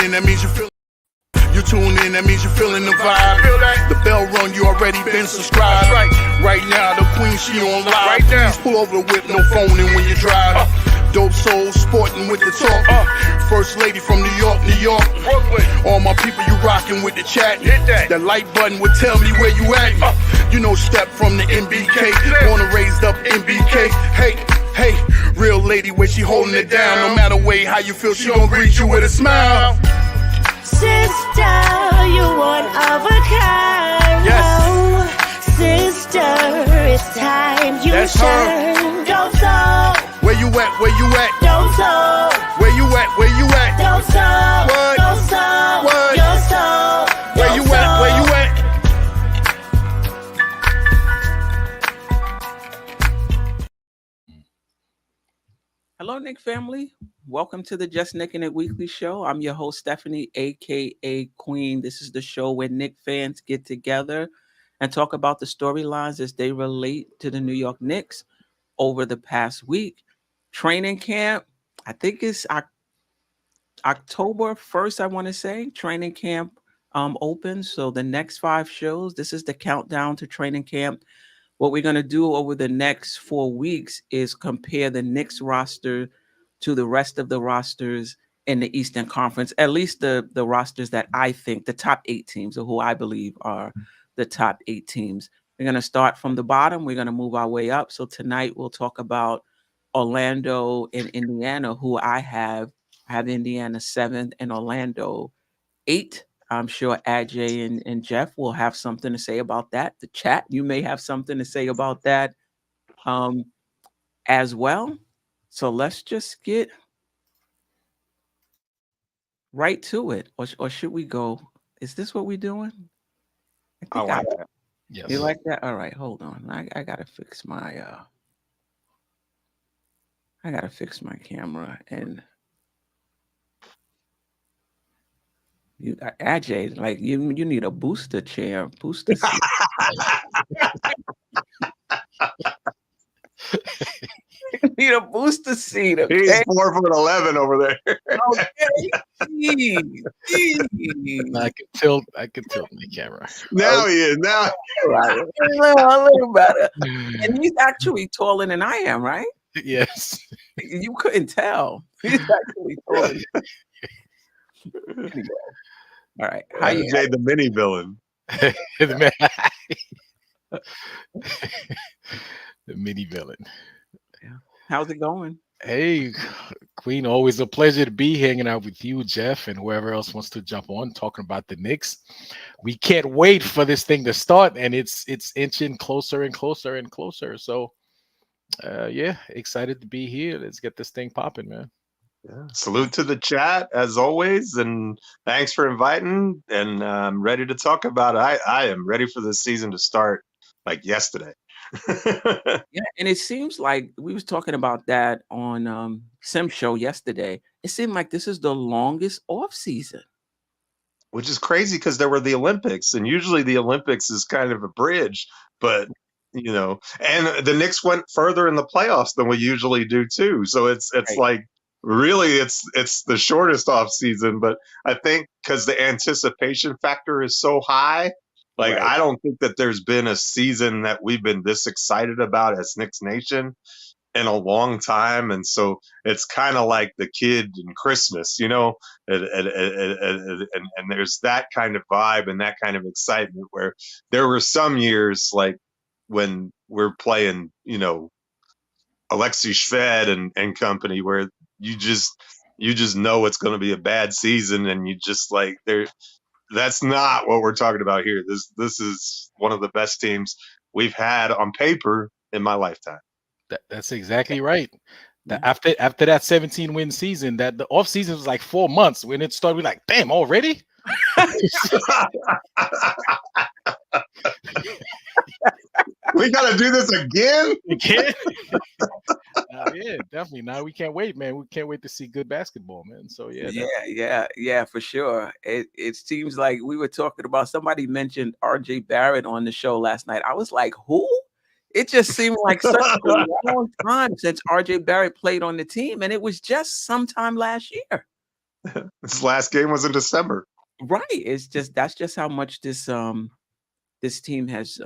in, that means you feel. You tune in, that means you're feeling the vibe. The bell rung, you already been subscribed. Right now, the queen, she on live. Right now. Please pull over the whip, no phoning when you drive. Dope Soul Sporting with the talk. First lady from New York, Brooklyn. All my people, you rocking with the chat. Hit that. The like button would tell me where you at. You know, Step from the MBK. Born and raised up MBK. Hey, real lady when she holding it down. No matter way how you feel, she gon' greet you with a smile. Sister, you one of a kind. Yes. Oh, sister, it's time you That's shine. Dope Soul. Where you at? Where you at? Dope Soul. Where you at? Where you at? Dope Soul. What? Dope Soul. What? Your soul. Where you at? Where you at? Hello, Knick family. Welcome to the Just Knickin' It Weekly Show. I'm your host, Stephanie, aka Queen. This is the show where Knick fans get together and talk about the storylines as they relate to the New York Knicks over the past week. Training camp, I think it's October 1st, I want to say. Training camp opens. So the next 5 shows, this is the countdown to training camp. What we're going to do over the next 4 weeks is compare the Knicks roster to the rest of the rosters in the Eastern Conference, at least the rosters that I think, the top 8 teams, or who I believe are the top 8 teams. We're going to start from the bottom. We're going to move our way up. So tonight we'll talk about Orlando and Indiana, who I have Indiana 7th and Orlando 8th. I'm sure Ajay and Geoff will have something to say about that. The chat, you may have something to say about that as well. So let's just get right to it. Or should we go? Is this what we're doing? I like that. Yes. You like that? All right, hold on. I gotta fix my camera and you Ajay, like you need a booster chair, booster seat. You need a booster seat. Okay? He's 4'11" over there. Okay. I can tilt my camera. Now he is. Now a little better. And he's actually taller than I am, right? Yes. You couldn't tell. He's actually taller. All right. How you Jay the mini villain? The mini villain. Yeah. How's it going? Hey, Queen, always a pleasure to be hanging out with you, Geoff, and whoever else wants to jump on talking about the Knicks. We can't wait for this thing to start, and it's inching closer and closer and closer. So, yeah, excited to be here. Let's get this thing popping, man. Yeah. Salute to the chat as always, and thanks for inviting. And I'm ready to talk about it. I am ready for this season to start like yesterday. Yeah, and it seems like we was talking about that on Sim Show yesterday. It seemed like this is the longest off season, which is crazy because there were the Olympics, and usually the Olympics is kind of a bridge, but you know, and the Knicks went further in the playoffs than we usually do too. So it's right. Like. Really, it's the shortest off season, but I think because the anticipation factor is so high, like right. I don't think that there's been a season that we've been this excited about as Knicks Nation in a long time, and so it's kind of like the kid in Christmas, you know, and there's that kind of vibe and that kind of excitement where there were some years like when we're playing, you know, Alexei Shved and company where you just know it's going to be a bad season, and you just like that's not what we're talking about here. This is one of the best teams we've had on paper in my lifetime. That's exactly right. After that 17-win season, that the off season was like 4 months. When it started, we're like, damn, already? We gotta do this again. Yeah, definitely. Now we can't wait, man. We can't wait to see good basketball, man. So yeah, for sure. It seems like we were talking about, somebody mentioned RJ Barrett on the show last night. I was like, who? It just seemed like such a long time since RJ Barrett played on the team, and it was just sometime last year. His last game was in December. Right. It's just that's just how much this team has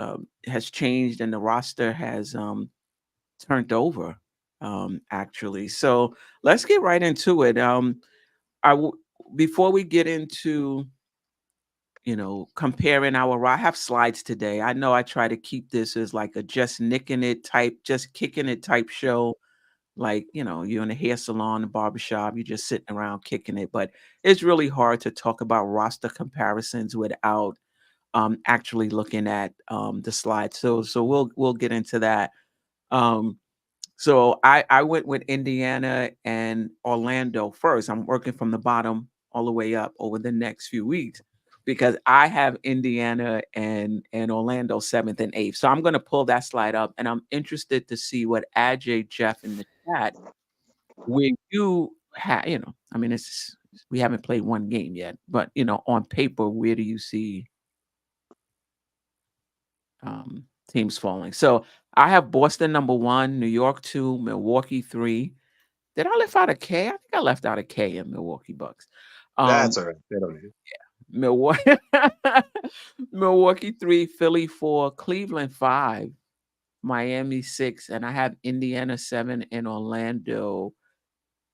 changed and the roster has turned over actually. So let's get right into it. I w- Before we get into comparing I have slides today. I know I try to keep this as like a just nicking it type, just kicking it type show. Like, you're in a hair salon, a barbershop, you're just sitting around kicking it. But it's really hard to talk about roster comparisons without actually looking at the slides. So we'll get into that. Um, so I went with Indiana and Orlando first. I'm working from the bottom all the way up over the next few weeks because I have Indiana and Orlando 7th and 8th. So I'm going to pull that slide up, and I'm interested to see what Ajay, Jeff in the chat, where you have, I mean, we haven't played one game yet, but on paper, where do you see teams falling? So I have Boston number 1, New York 2, Milwaukee 3. Did I left out a K? I think I left out a K in Milwaukee Bucks. That's all right. They don't need it. Milwaukee, Milwaukee 3, Philly 4, Cleveland 5, Miami 6, and I have Indiana 7 and Orlando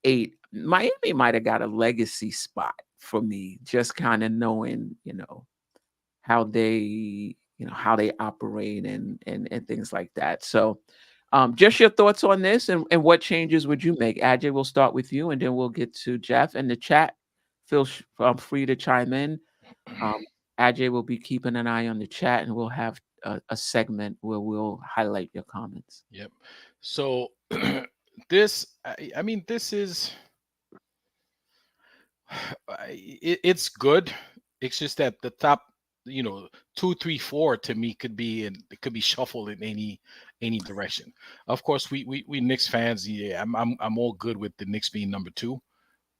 8. Miami might have got a legacy spot for me, just kind of knowing, how they, how they operate and things like that. So just your thoughts on this and what changes would you make? Ajay, we'll start with you and then we'll get to Jeff in the chat. Feel free to chime in. Ajay will be keeping an eye on the chat and we'll have a segment where we'll highlight your comments. Yep. So I mean, this is it's good. It's just that the top, 2, 3, 4 to me it could be shuffled in any direction. Of course, we Knicks fans, yeah, I'm all good with the Knicks being number 2,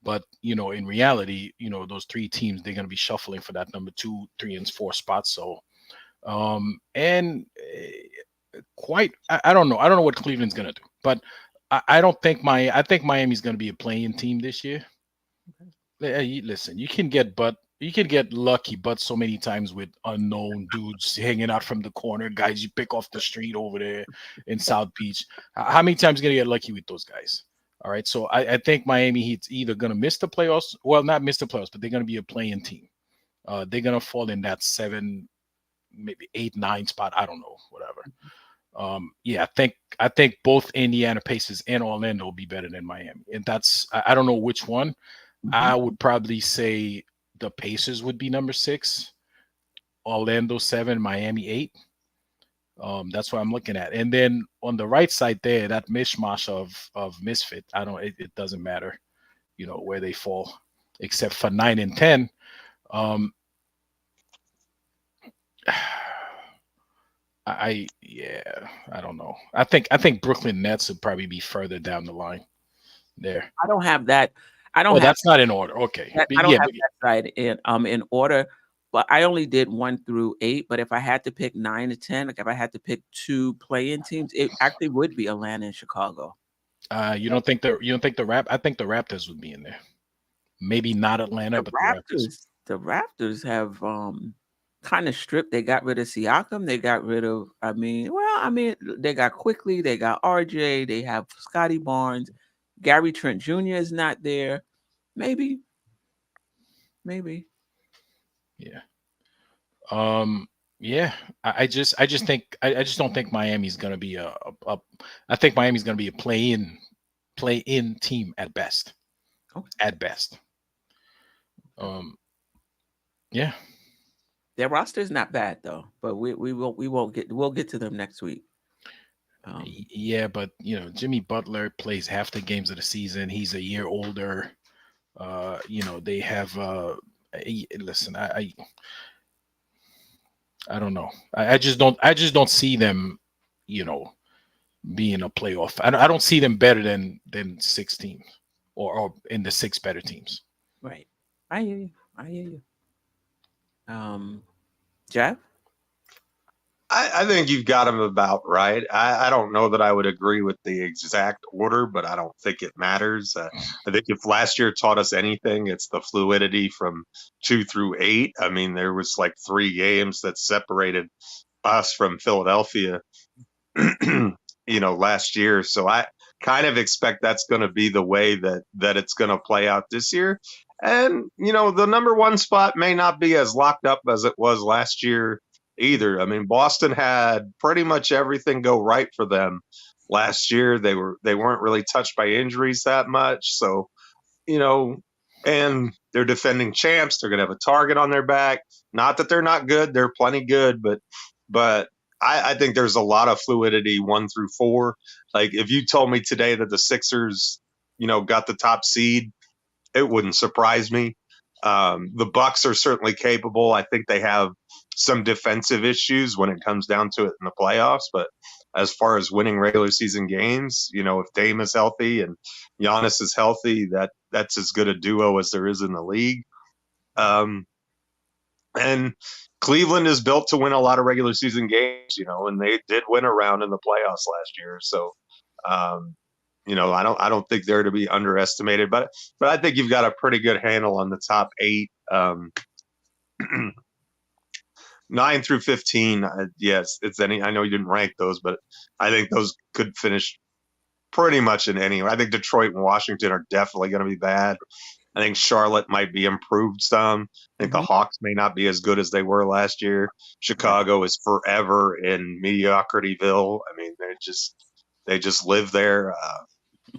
but in reality, those 3 teams, they're going to be shuffling for that number 2, 3, and 4 spots. So and quite I don't know what Cleveland's going to do, but I don't think I think Miami's going to be a playing team this year. Listen, you can get lucky, but so many times with unknown dudes hanging out from the corner, guys you pick off the street over there in South Beach. How many times you gonna get lucky with those guys? All right, so I think Miami Heat's either gonna miss the playoffs, well, not miss the playoffs, but they're gonna be a playing team. They're gonna fall in that 7, maybe 8, 9 spot. I don't know, whatever. Yeah, I think both Indiana Pacers and Orlando will be better than Miami, and that's I don't know which one. I would probably say the Pacers would be number 6, Orlando 7, Miami 8. That's what I'm looking at. And then on the right side there, that mishmash of misfit, it doesn't matter, where they fall, except for 9 and 10. I don't know. I think Brooklyn Nets would probably be further down the line there. I don't have that. I don't. Oh, that's not in order. Okay. I don't have that side in order, but I only did 1 through 8. But if I had to pick 9 to 10, like if I had to pick 2 play-in teams, it actually would be Atlanta and Chicago. You don't think the I think the Raptors would be in there. Maybe not Atlanta, but the Raptors. The Raptors have kind of stripped. They got rid of Siakam. They got rid of. They got Quickly. They got RJ. They have Scotty Barnes. Gary Trent Jr. is not there. Maybe. Yeah. Yeah. I just don't think Miami's gonna be I think Miami's gonna be a play-in team at best. Okay. At best. Yeah. Their roster is not bad though, but we'll get to them next week. Yeah, but Jimmy Butler plays half the games of the season. He's a year older. They have listen, I don't know. I just don't see them, being a playoff. I don't see them better than 6 teams or in the 6 better teams. Right. I hear you. Jeff? I think you've got them about right. I don't know that I would agree with the exact order, but I don't think it matters. I think if last year taught us anything, it's the fluidity from 2 through 8. I mean, there was like 3 games that separated us from Philadelphia, last year. So I kind of expect that's going to be the way that it's going to play out this year. And the number one spot may not be as locked up as it was last year either. I mean, Boston had pretty much everything go right for them last year. They weren't really touched by injuries that much. So, you know, and they're defending champs. They're going to have a target on their back. Not that they're not good; they're plenty good, but I think there's a lot of fluidity 1 through 4. Like if you told me today that the Sixers, got the top seed, it wouldn't surprise me. The Bucks are certainly capable. I think they have some defensive issues when it comes down to it in the playoffs. But as far as winning regular season games, if Dame is healthy and Giannis is healthy, that's as good a duo as there is in the league. And Cleveland is built to win a lot of regular season games, and they did win a round in the playoffs last year. So, I don't think they're to be underestimated, but I think you've got a pretty good handle on the top 8. 9 through 15, yes, it's any. I know you didn't rank those, but I think those could finish pretty much in any. I think Detroit and Washington are definitely going to be bad. I think Charlotte might be improved some. I think the Hawks may not be as good as they were last year. Chicago is forever in mediocrityville. I mean, they just live there.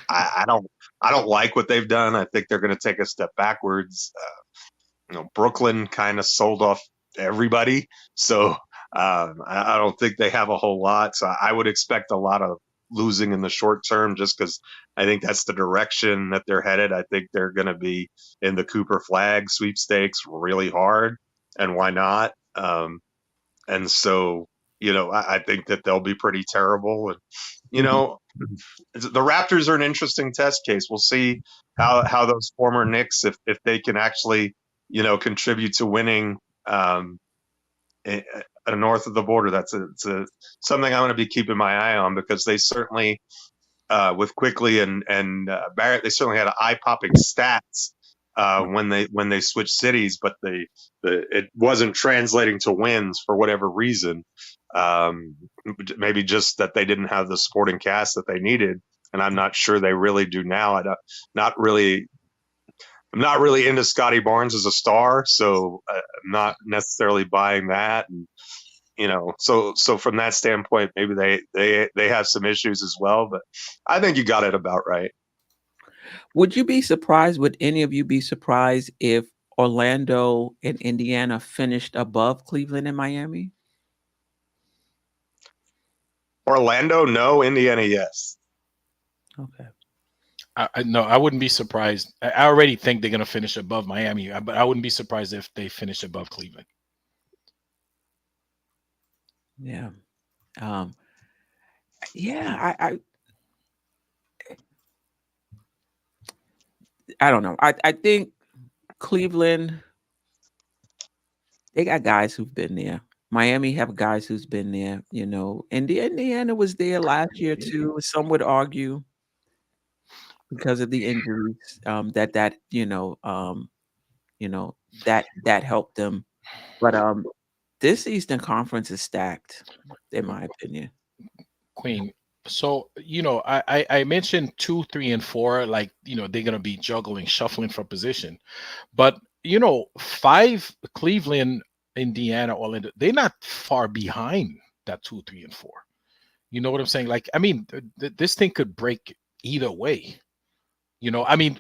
I don't like what they've done. I think they're going to take a step backwards. Brooklyn kind of sold off everybody, so I don't think they have a whole lot. So I would expect a lot of losing in the short term, just because I think that's the direction that they're headed. I think they're going to be in the Cooper Flag sweepstakes really hard, and why not? And so, I think that they'll be pretty terrible. And, the Raptors are an interesting test case. We'll see how those former Knicks, if they can actually, contribute to winning north of the border. That's something I'm going to be keeping my eye on, because they certainly, with Quickly and Barrett, they certainly had eye-popping stats when they switched cities, but it wasn't translating to wins for whatever reason. Maybe just that they didn't have the supporting cast that they needed, and I'm not sure they really do now. I'm not really into Scotty Barnes as a star, so I'm not necessarily buying that. And so from that standpoint, maybe they have some issues as well. But I think you got it about right. Would you be surprised? Would any of you be surprised if Orlando and Indiana finished above Cleveland and Miami? Orlando, no. Indiana, yes. Okay. No, I wouldn't be surprised. I already think they're going to finish above Miami, but I wouldn't be surprised if they finish above Cleveland. Yeah. Yeah, I don't know. I think Cleveland, they got guys who've been there. Miami have guys who's been there, and Indiana was there last year too. Some would argue because of the injuries, that helped them. But this Eastern Conference is stacked, in my opinion. Queen. So, I mentioned 2, 3, and 4, like, they're going to be shuffling for position. But, 5, Cleveland, Indiana, Orlando, they're not far behind that 2, 3, and 4. You know what I'm saying? Like, I mean, this thing could break either way. I mean,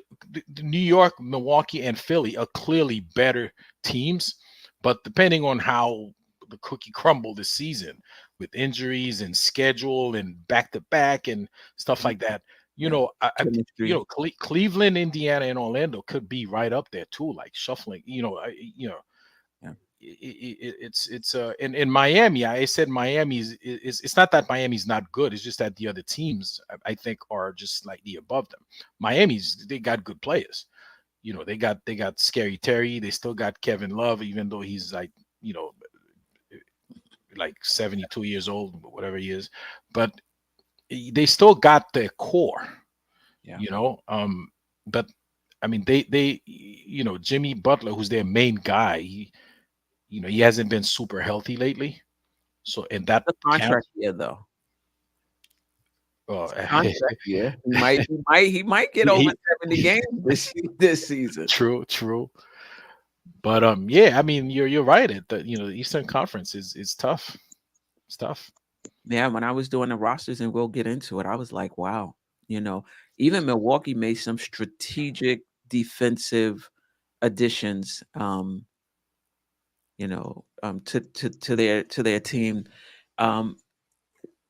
New York, Milwaukee, and Philly are clearly better teams, but depending on how the cookie crumbled this season with injuries and schedule and back-to-back and stuff like that, Cleveland, Indiana, and Orlando could be right up there too, like shuffling. It's in Miami. I said Miami's it's not that Miami's not good. It's just that the other teams I think are just slightly above them. They got good players. They got Scary Terry. They still got Kevin Love, even though he's like like 72 years old, whatever he is, but they still got their core, Yeah. you know. But I mean, they Jimmy Butler, who's their main guy, he hasn't been super healthy lately. So in that The camp, contract year though. uh, Contract year. He might get over he, 70 games this season. true. But yeah, I mean, you're right. The Eastern Conference is tough. It's tough. Yeah, when I was doing the rosters, and we'll get into it, I was like, wow, even Milwaukee made some strategic defensive additions, to their team. Um,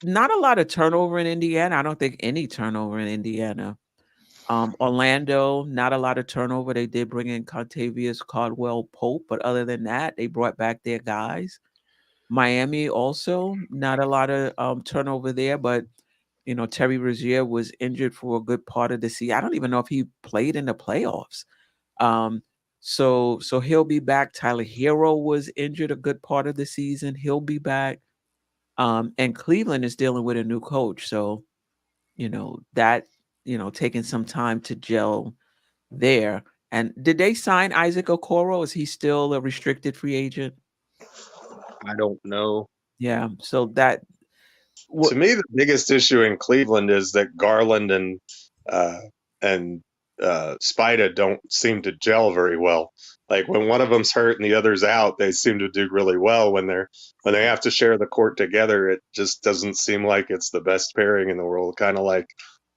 Not a lot of turnover in Indiana. I don't think any turnover in Indiana. Orlando, not a lot of turnover. They did bring in Contavious Caldwell Pope, but other than that, they brought back their guys. Miami also not a lot of turnover there, but Terry Rozier was injured for a good part of the season. I don't even know if he played in the playoffs. Um, so he'll be back. Tyler Hero was injured a good part of the season. He'll be back. And Cleveland is dealing with a new coach, so that taking some time to gel there. And did they sign Isaac Okoro? Is he still a restricted free agent? I don't know. Yeah. So that To what me, the biggest issue in Cleveland is that Garland uh, and Spida don't seem to gel very well. Like when one of them's hurt and the other's out, they seem to do really well. When they have to share the court together, it just doesn't seem like it's the best pairing in the world. Kind of like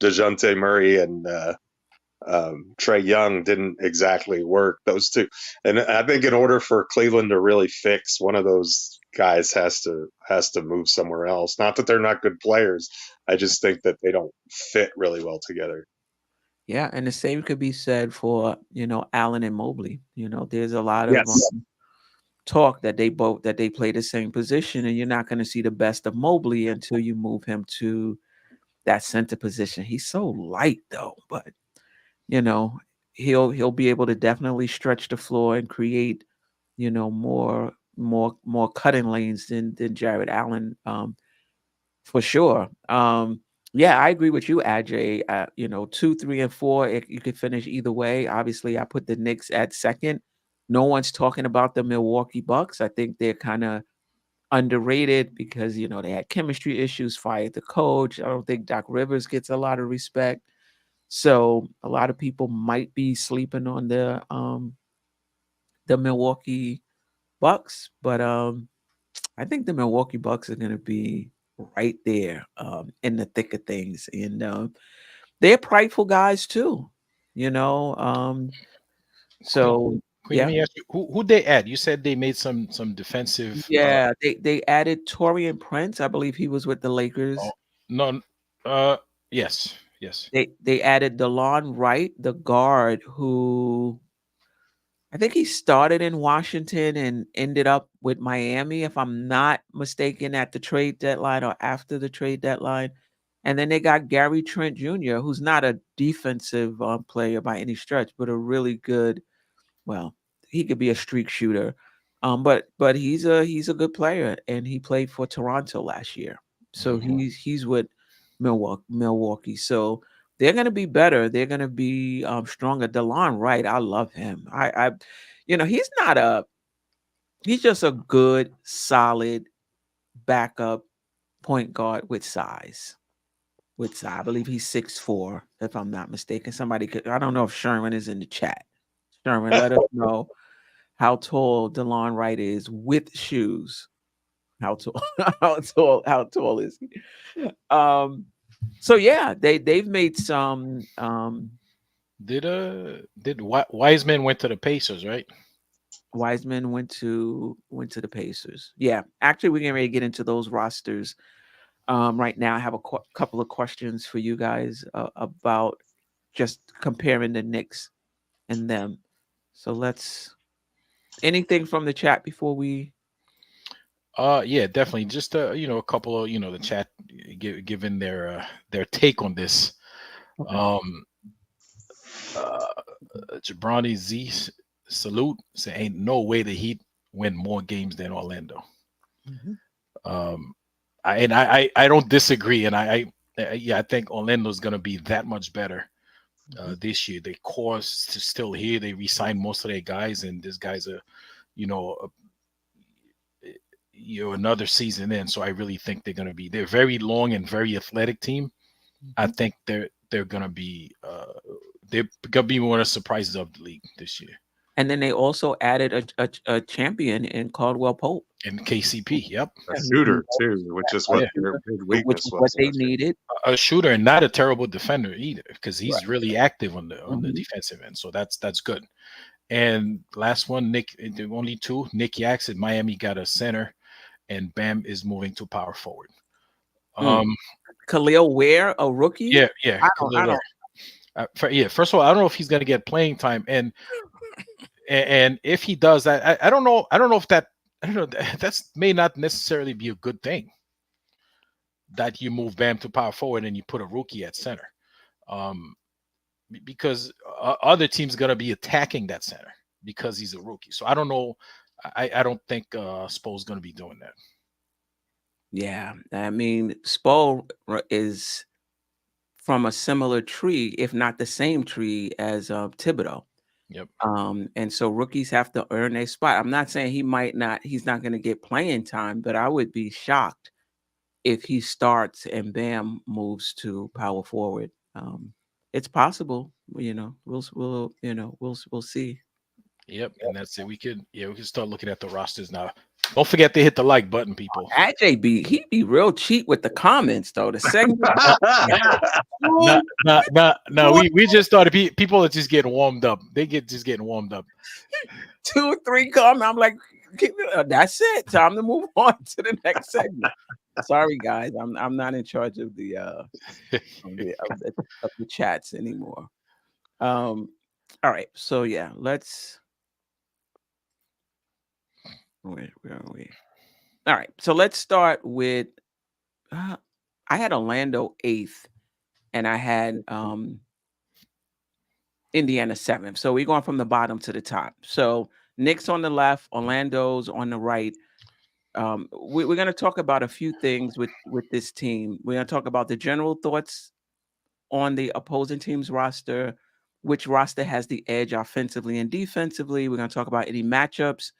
DeJounte Murray and Trey Young didn't exactly work, those two. And I think in order for Cleveland to really fix, one of those guys has to move somewhere else. Not that they're not good players. I just think that they don't fit really well together. Yeah, and the same could be said for Allen and Mobley. There's a lot of Yes. talk that they play the same position, and you're not going to see the best of Mobley until you move him to that center position. He's so light though, but you know, he'll be able to definitely stretch the floor and create, more cutting lanes than Jared Allen, for sure. Yeah, I agree with you, Ajay. 2, 3, and 4, you could finish either way. Obviously, I put the Knicks at second. No one's talking about the Milwaukee Bucks. I think they're kind of underrated because they had chemistry issues, fired the coach. I don't think Doc Rivers gets a lot of respect. So a lot of people might be sleeping on the Milwaukee Bucks, but I think the Milwaukee Bucks are going to be right there in the thick of things, and they're prideful guys too. You know, so Queen, let yeah, me ask you, who they add? You said they made some defensive. yeah. They added Torian Prince. I believe he was with the Oh, Lakers. no, yes. They added DeLon Wright, the guard, who I think he started in Washington and ended up with Miami, if I'm not mistaken, at the trade deadline or after the trade deadline. And then they got Gary Trent Jr., who's not a defensive player by any stretch, but a really good. Well, he could be a streak shooter, but he's a good player, and he played for Toronto last year, so Mhm. he's with Milwaukee. So they're gonna be better. They're gonna be stronger. DeLon Wright, I love him. He's just a good, solid backup point guard with size. I believe he's 6'4", if I'm not mistaken. Somebody could. I don't know if Sherman is in the chat. Sherman, let us know how tall DeLon Wright is with shoes. How tall? How tall is he? So yeah, they've made some. Did Wiseman went to the Pacers, right? Wiseman went to the Pacers. Yeah, actually, we're getting ready to get into those rosters. Right now, I have a couple of questions for you guys about just comparing the Knicks and them. So let's. Anything from the chat before we? Yeah, definitely. Just a couple of the chat giving their take on this. Okay. Jabrani Z salute say ain't no way the Heat win more games than Orlando. Mhm. I don't disagree, and I think Orlando's going to be that much better this year. The core is still here. They re-signed most of their guys, and this guy's you know, another season in. So I really think they're very long and very athletic team. I think they're gonna be one of the surprises of the league this year. And then they also added a champion in Caldwell Pope. And KCP, yep. A shooter too, which is what their big Which weakness is was. what they needed. A shooter and not a terrible defender either, because he's really active on the defensive end. So that's good. And last one, Nick, the only two, Nick Yaks at Miami got a center, and Bam is moving to power forward. Khalil Ware, a rookie? Yeah. I don't. First of all, I don't know if he's going to get playing time, and if he does, I don't know. I don't know if that. I don't know. That may not necessarily be a good thing. That you move Bam to power forward and you put a rookie at center, because other teams going to be attacking that center because he's a rookie. So I don't know. I don't think Spo's going to be doing that. Yeah, I mean, Spo is from a similar tree, if not the same tree as Thibodeau. Yep. And so rookies have to earn their spot. I'm not saying he's not going to get playing time, but I would be shocked if he starts and Bam moves to power forward. It's possible, we'll see. Yep, and that's it. We can start looking at the rosters now. Don't forget to hit the like button, people. AJ he be real cheap with the comments though. The segment. No. We just started. People are just getting warmed up. Just getting warmed up. 2 or 3 comments. I'm like, that's it. Time to move on to the next segment. Sorry, guys. I'm not in charge of the of the chats anymore. All right. So yeah, let's. Where are we? All right. So let's start with. I had Orlando 8th, and I had Indiana 7th. So we're going from the bottom to the top. So Knicks on the left, Orlando's on the right. We're going to talk about a few things with this team. We're going to talk about the general thoughts on the opposing team's roster, which roster has the edge offensively and defensively. We're going to talk about any matchups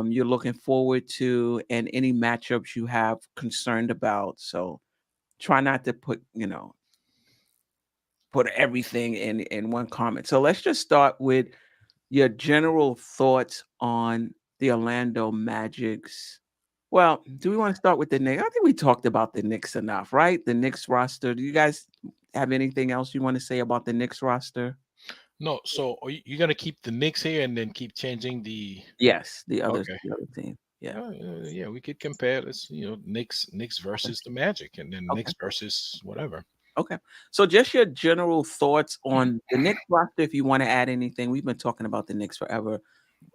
you're looking forward to and any matchups you have concerned about. So try not to put everything in one comment. So let's just start with your general thoughts on the Orlando Magic's. Well, do we want to start with the Knicks? I think we talked about the Knicks enough, right? The Knicks roster. Do you guys have anything else you want to say about the Knicks roster? No. So are you going to keep the Knicks here and then keep changing the? Yes, the other team. Yeah. Yeah, we could compare this. Knicks versus the Magic, and then Knicks versus whatever. Okay. So just your general thoughts on the Knicks roster, if you want to add anything. We've been talking about the Knicks forever.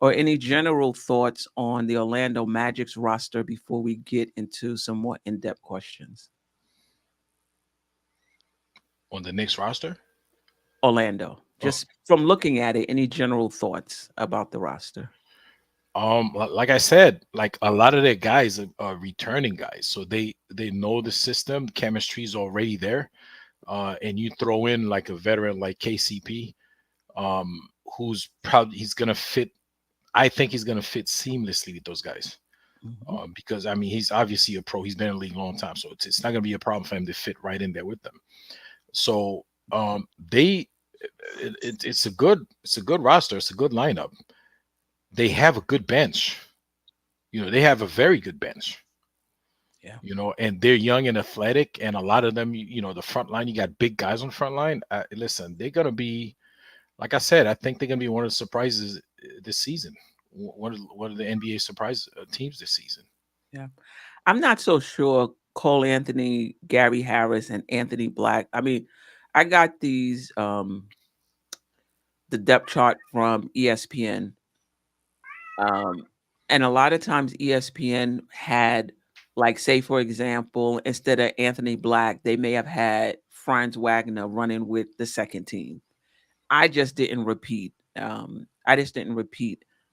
Or any general thoughts on the Orlando Magic's roster before we get into some more in-depth questions. On the Knicks roster? Orlando. Just from looking at it, any general thoughts about the roster? Like I said, like a lot of their guys are returning guys, so they know the system. Chemistry is already there, and you throw in like a veteran like KCP, who's probably he's gonna fit. I think he's gonna fit seamlessly with those guys, because I mean he's obviously a pro. He's been in the league a long time, so it's not gonna be a problem for him to fit right in there with them. So it's a good roster. It's a good lineup. They have a good bench. They have a very good bench. Yeah. And they're young and athletic, and a lot of them, the front line, you got big guys on the front line. Listen, they're gonna be, like I said, I think they're gonna be one of the surprises this season. One of the NBA surprise teams this season. Yeah, I'm not so sure. Cole Anthony, Gary Harris, and Anthony Black. I mean, I got these the depth chart from ESPN. And a lot of times ESPN had, like, say, for example, instead of Anthony Black, they may have had Franz Wagner running with the second team. I just didn't repeat.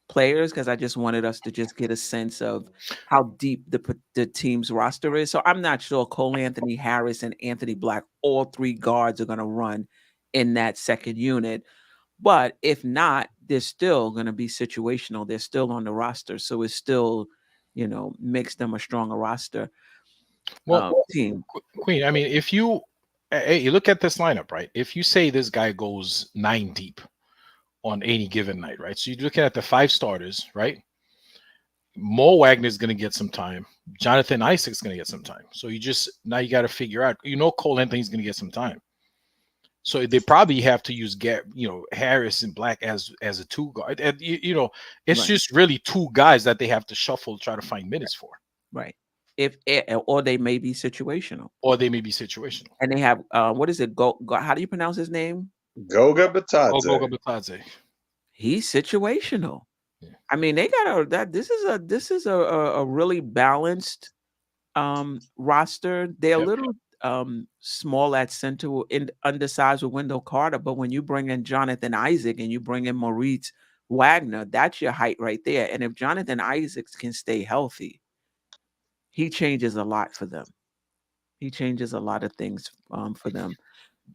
players because I just wanted us to just get a sense of how deep the team's roster is. So I'm not sure Cole Anthony Harris and Anthony Black, all three guards, are going to run in that second unit. But if not, they're still going to be situational. They're still on the roster. So it still, makes them a stronger roster Well, team. Queen, I mean, if you look at this lineup, right? If you say this guy goes 9 deep on any given night, right? So you're looking at the 5 starters, right? Mo Wagner is going to get some time. Jonathan Isaac's going to get some time. So you got to figure out, Cole Anthony's going to get some time. So they probably have to use Harris and Black as a 2 guard. And, it's Right. just really 2 guys that they have to shuffle, try to find minutes for. Right. Or they may be situational. And they have what is it? How do you pronounce his name? Goga Batadze. Goga Batadze. He's situational. Yeah. I mean, they got this is a really balanced roster. They're a little small at center, undersized with Wendell Carter, but when you bring in Jonathan Isaac and you bring in Moritz Wagner, that's your height right there. And if Jonathan Isaac can stay healthy, he changes a lot for them. He changes a lot of things for them.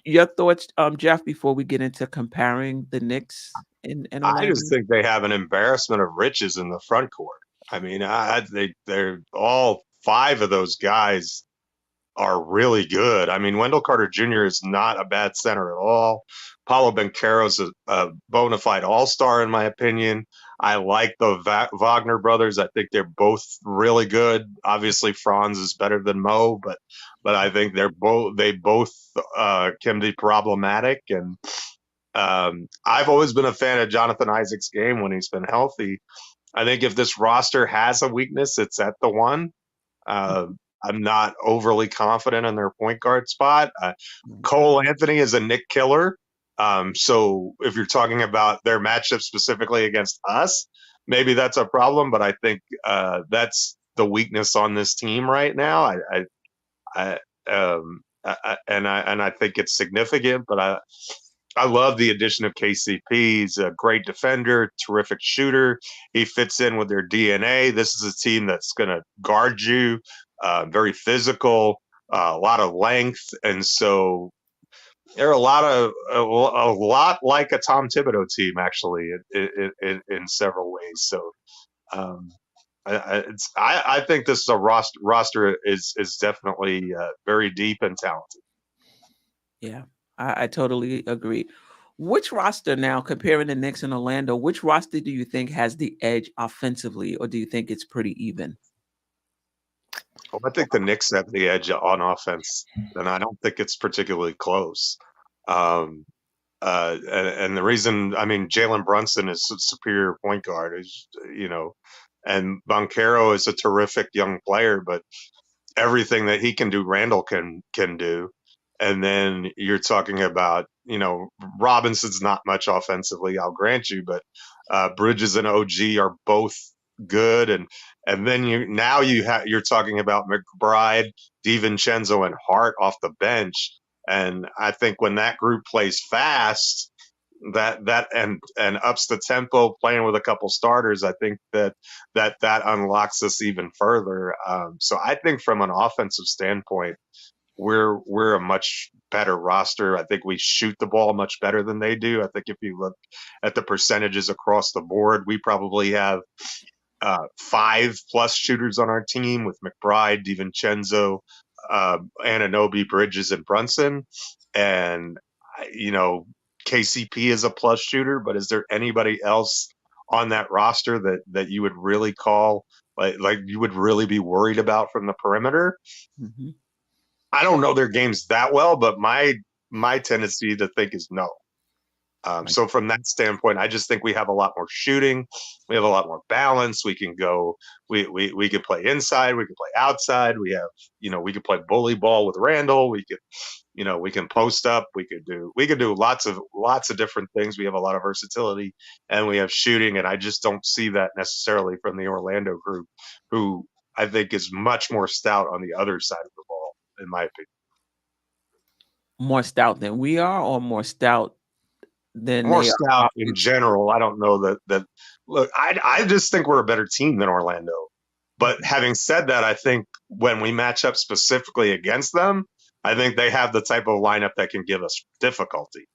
Your thoughts, Geoff, before we get into comparing the Knicks in Orlando? I just think they have an embarrassment of riches in the front court. I mean, they're all 5 of those guys are really good. I mean, Wendell Carter Jr. is not a bad center at all. Paulo Banchero's a bona fide all-star, in my opinion. I like the Wagner brothers. I think they're both really good. Obviously, Franz is better than Mo, but I think they both can be problematic. And I've always been a fan of Jonathan Isaac's game when he's been healthy. I think if this roster has a weakness, it's at the 1. I'm not overly confident in their point guard spot. Cole Anthony is a Knick killer. So if you're talking about their matchup specifically against us, maybe that's a problem. But I think that's the weakness on this team right now. I think it's significant. But I love the addition of KCP. He's a great defender, terrific shooter. He fits in with their DNA. This is a team that's going to guard you, very physical, a lot of length, and so they're a lot like a Tom Thibodeau team, actually, in several ways. So I think this is a roster is definitely very deep and talented. Yeah, I totally agree. Which roster now, comparing the Knicks and Orlando, which roster do you think has the edge offensively, or do you think it's pretty even? Well, I think the Knicks have the edge on offense, and I don't think it's particularly close. And the reason, I mean, Jalen Brunson is a superior point guard, and Banchero is a terrific young player, but everything that he can do, Randall can do. And then you're talking about, Robinson's not much offensively, I'll grant you, but Bridges and OG are both good. And then you're talking about McBride, DiVincenzo, and Hart off the bench. And I think when that group plays fast, that and ups the tempo, playing with a couple starters, I think that unlocks us even further. So I think from an offensive standpoint, we're a much better roster. I think we shoot the ball much better than they do. I think if you look at the percentages across the board, we probably have 5+ shooters on our team with McBride, DiVincenzo, Anunoby, Bridges, and Brunson. And, KCP is a plus shooter, but is there anybody else on that roster that you would really call, like you would really be worried about from the perimeter? Mm-hmm. I don't know their games that well, but my tendency to think is no. So from that standpoint, I just think we have a lot more shooting. We have a lot more balance. We can go. We can play inside. We can play outside. We have, we can play bully ball with Randall. We could, we can post up. We could do lots of different things. We have a lot of versatility, and we have shooting. And I just don't see that necessarily from the Orlando group, who I think is much more stout on the other side of the ball, in my opinion. More stout than we are, or more stout than More they stout are. in general. I don't know that. Look, I just think we're a better team than Orlando. But having said that, I think when we match up specifically against them, I think they have the type of lineup that can give us difficulty.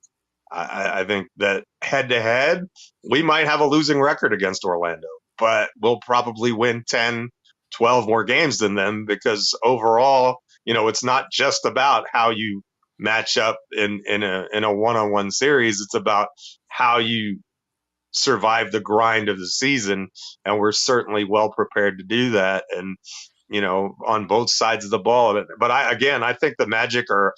I think that head to head, we might have a losing record against Orlando, but we'll probably win 10, 12 more games than them because overall, it's not just about how you match up in a one-on-one series. It's about how you survive the grind of the season, and we're certainly well prepared to do that. And on both sides of the ball. But I think the Magic are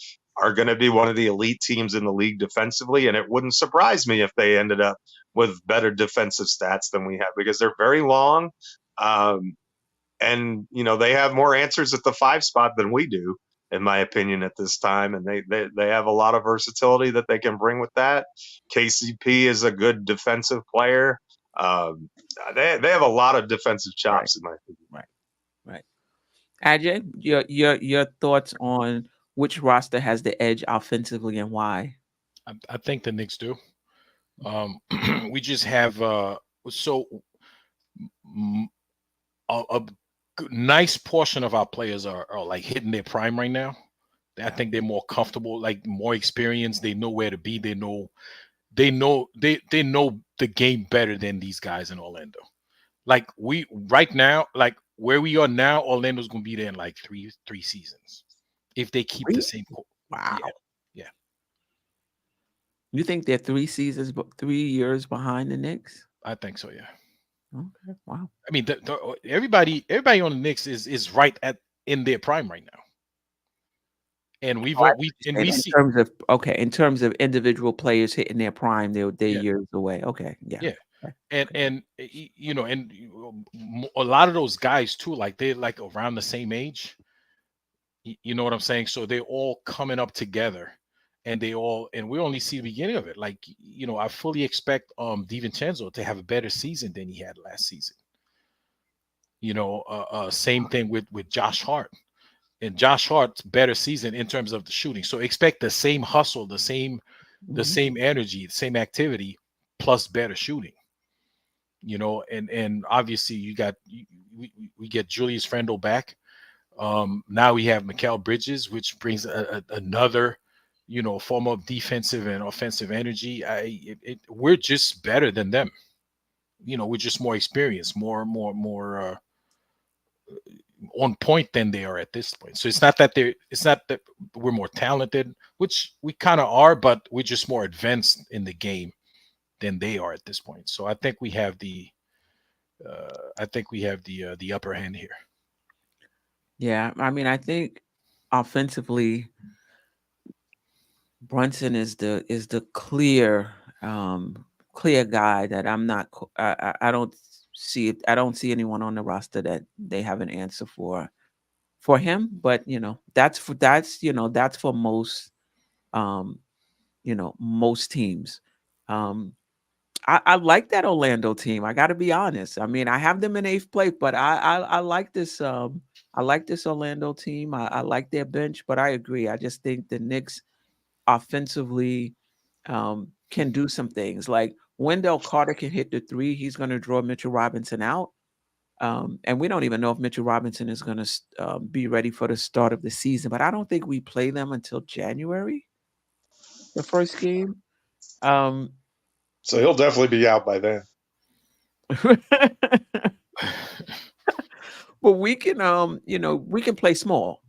going to be one of the elite teams in the league defensively, and it wouldn't surprise me if they ended up with better defensive stats than we have because they're very long, and they have more answers at the 5 spot than we do, in my opinion, at this time, and they have a lot of versatility that they can bring with that. KCP is a good defensive player. They have a lot of defensive chops, in my opinion. Right. Ajay, your thoughts on which roster has the edge offensively and why? I think the Knicks do. We just have a nice portion of our players are like hitting their prime right now. I think they're more comfortable, like more experienced. They know where to be. They know the game better than these guys in Orlando. Like right now, like where we are now, Orlando's gonna be there in like three seasons if they keep the same. Wow. Yeah. You think they're 3 years behind the Knicks? I think so. Yeah. Okay. Wow. I mean, everybody on the Knicks is right in their prime right now, and in terms of individual players hitting their prime, they're years away. Okay. Yeah. And a lot of those guys too, like they're like around the same age. You know what I'm saying? So they're all coming up together, and we only see the beginning of it. Like I fully expect DiVincenzo to have a better season than he had last season. Same thing with Josh Hart, and Josh Hart's better season in terms of the shooting. So expect the same hustle, the same energy, the same activity, plus better shooting. And obviously we get Julius Randle back. Now we have Mikal Bridges, which brings another, form of defensive and offensive energy. We're just better than them. We're just more experienced, more on point than they are at this point. So it's not that we're more talented, which we kind of are, but we're just more advanced in the game than they are at this point. So I think we have the upper hand here. Yeah, I mean, I think offensively, Brunson is the clear guy that I'm not. I don't see it. I don't see anyone on the roster that they have an answer for him. But that's for most most teams. I like that Orlando team. I got to be honest. I mean, I have them in 8th place, but I like this. I like this Orlando team. I like their bench, but I agree. I just think the Knicks offensively can do some things. Like Wendell Carter can hit the 3. He's going to draw Mitchell Robinson out. And we don't even know if Mitchell Robinson is going to be ready for the start of the season. But I don't think we play them until January, the first game. So he'll definitely be out by then. But we can, we can play small,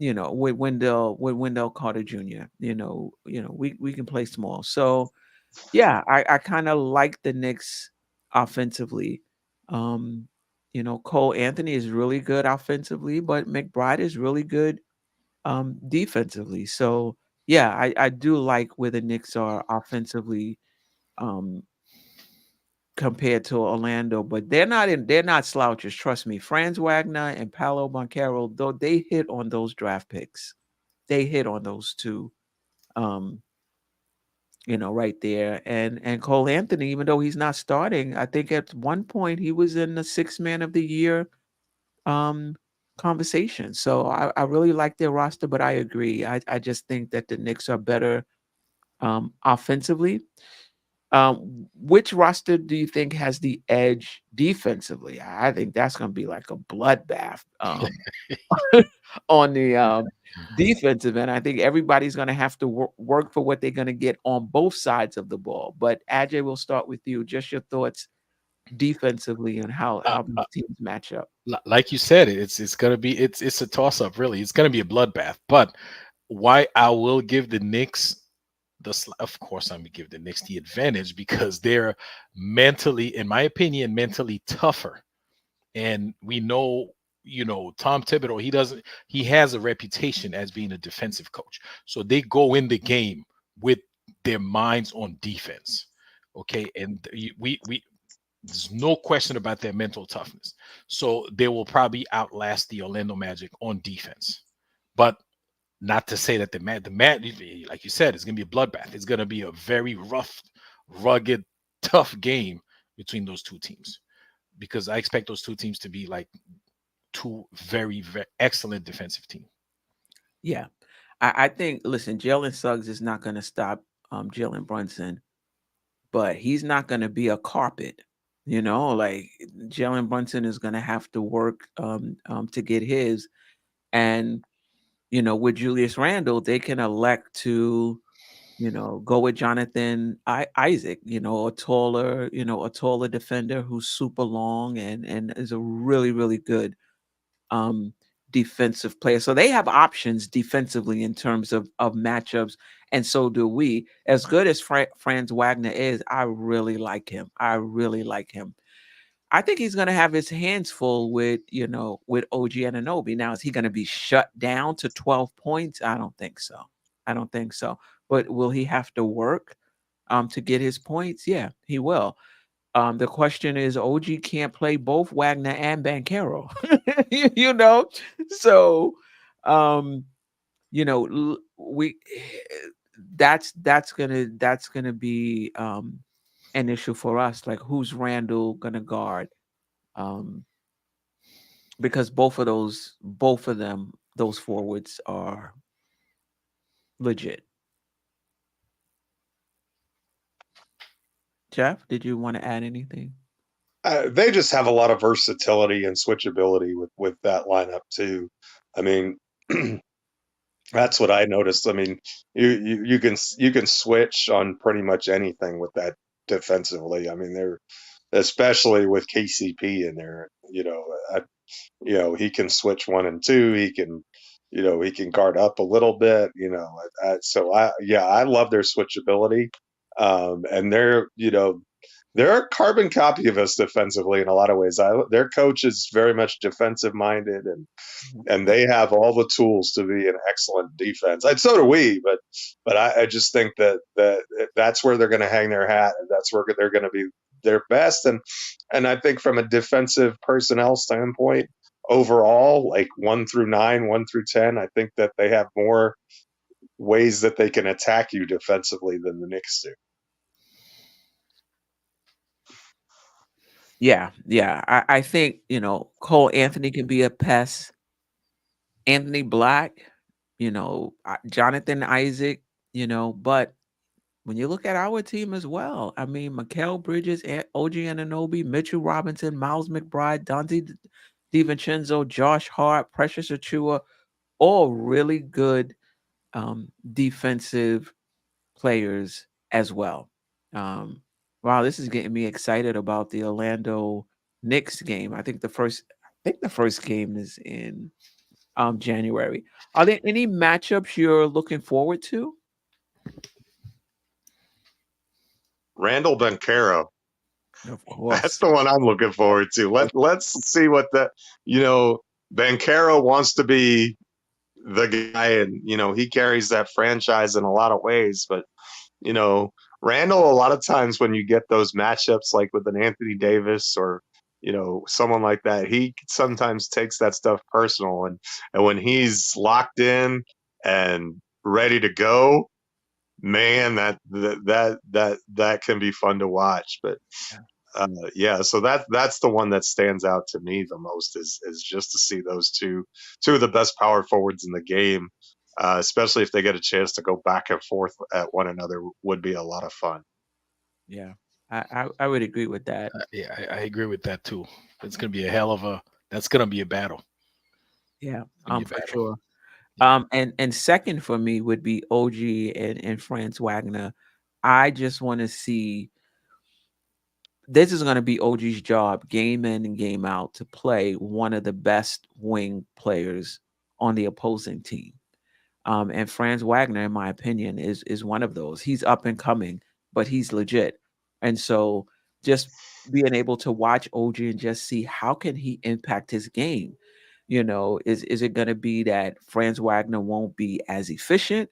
with Wendell Carter Jr. We can play small. So, yeah, I kind of like the Knicks offensively. Cole Anthony is really good offensively, but McBride is really good defensively. So, yeah, I do like where the Knicks are offensively compared to Orlando, but they're not slouches. Trust me. Franz Wagner and Paolo Banchero, though, they hit on those draft picks. They hit on those two, right there. And Cole Anthony, even though he's not starting, I think at one point he was in the 6th man of the year conversation. So I really like their roster, but I agree. I just think that the Knicks are better offensively. Which roster do you think has the edge defensively? I think that's going to be like a bloodbath on the defensive end. I think everybody's going to have to work for what they're going to get on both sides of the ball. But Ajay, we'll start with you. Just your thoughts defensively and how these teams match up. Like you said, it's gonna be it's a toss up. Really, it's gonna be a bloodbath. But why I will give the Knicks of course I'm gonna give the Knicks the advantage because they're mentally, in my opinion, mentally tougher. And we know, Tom Thibodeau, he has a reputation as being a defensive coach. So they go in the game with their minds on defense. Okay. And we there's no question about their mental toughness. So they will probably outlast the Orlando Magic on defense. But not to say that the like you said, it's going to be a bloodbath. It's going to be a very rough, rugged, tough game between those two teams, because I expect those two teams to be like two very, very excellent defensive teams. Yeah. I think, listen, Jalen Suggs is not going to stop Jalen Brunson, but he's not going to be a carpet. Like Jalen Brunson is going to have to work to get his. And with Julius Randle, they can elect to, go with Jonathan Isaac, a taller defender who's super long and is a really, really good defensive player. So they have options defensively in terms of matchups, and so do we. As good as Franz Wagner is, I really like him. I think he's going to have his hands full with OG Anunoby. Now, is he going to be shut down to 12 points? I don't think so. But will he have to work to get his points? Yeah, he will. The question is, OG can't play both Wagner and Banchero. So we that's gonna be an issue for us. Like, who's Randall gonna guard? Because both of them, those forwards are legit. Geoff, did you want to add anything? They just have a lot of versatility and switchability with that lineup too. I mean, that's what I noticed. I mean, you can switch on pretty much anything with that defensively. I mean, they're especially with KCP in there. He can switch 1 and 2. He can guard up a little bit. I love their switchability, and they're a carbon copy of us defensively in a lot of ways. Their coach is very much defensive minded, and they have all the tools to be an excellent defense. And so do we, but I just think that's where they're going to hang their hat, and that's where they're going to be their best. And I think from a defensive personnel standpoint, overall, like 1 through 9, 1 through 10, I think that they have more ways that they can attack you defensively than the Knicks do. Yeah. I think, Cole Anthony can be a pest. Anthony Black, Jonathan Isaac, but when you look at our team as well, I mean, Mikal Bridges, OG Anunoby, Mitchell Robinson, Miles McBride, Dante DiVincenzo, Josh Hart, Precious Achua, all really good defensive players as well. Wow, this is getting me excited about the Orlando Knicks game. I think the first game is in January. Are there any matchups you're looking forward to? Randall Banchero. Of course. That's the one I'm looking forward to. Let's see what Banchero wants to be the guy, and he carries that franchise in a lot of ways. But Randall, a lot of times when you get those matchups like with an Anthony Davis or someone like that, he sometimes takes that stuff personal, and when he's locked in and ready to go, man, that can be fun to watch. But so that's the one that stands out to me the most is just to see those two of the best power forwards in the game especially if they get a chance to go back and forth at one another, would be a lot of fun. Yeah, I would agree with that. Yeah, I agree with that too. It's gonna be a hell of a. That's gonna be a battle. Yeah, It's gonna be a for battle. sure. Yeah. And second for me would be OG and Franz Wagner. I just want to see, this is going to be OG's job, game in and game out, to play one of the best wing players on the opposing team. And Franz Wagner, in my opinion, is one of those. He's up and coming, but he's legit. And so just being able to watch OG and just see how can he impact his game. Is it going to be that Franz Wagner won't be as efficient,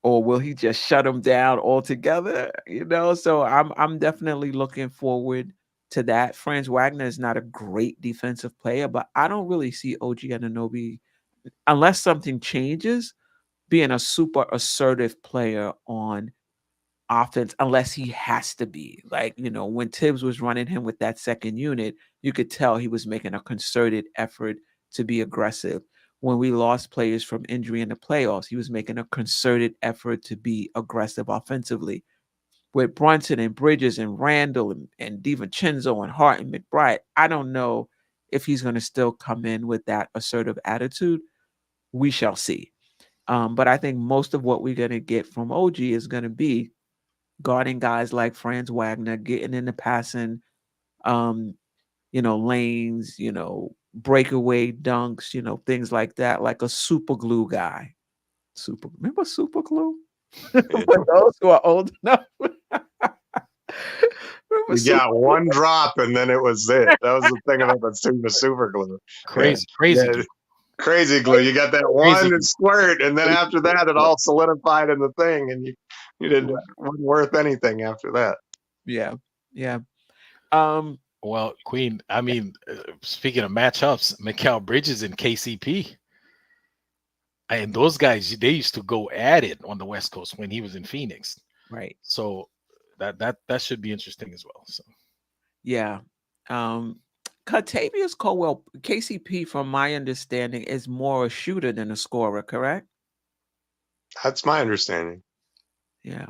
or will he just shut him down altogether? So I'm definitely looking forward to that. Franz Wagner is not a great defensive player, but I don't really see OG Anunoby, unless something changes, being a super assertive player on offense, unless he has to be. Like, when Tibbs was running him with that second unit, you could tell he was making a concerted effort to be aggressive. When we lost players from injury in the playoffs, he was making a concerted effort to be aggressive offensively. With Brunson and Bridges and Randall and DiVincenzo and Hart and McBride, I don't know if he's going to still come in with that assertive attitude. We shall see. But I think most of what we're going to get from OG is going to be guarding guys like Franz Wagner, getting in the passing, lanes, breakaway dunks, things like that, like a super glue guy. Remember super glue? For those who are old enough. You got one drop and then it was it. That was the thing about the super glue. Crazy Yeah. glue. Crazy glue. You got that Crazy one squirt, and then after that, it all solidified in the thing, and you didn't wasn't worth anything after that. Yeah. Well, Queen, I mean, speaking of matchups, Mikal Bridges and KCP. And those guys, they used to go at it on the West Coast when he was in Phoenix. Right. So that should be interesting as well. So yeah. Kentavious Caldwell, KCP, from my understanding, is more a shooter than a scorer, correct? That's my understanding. Yeah.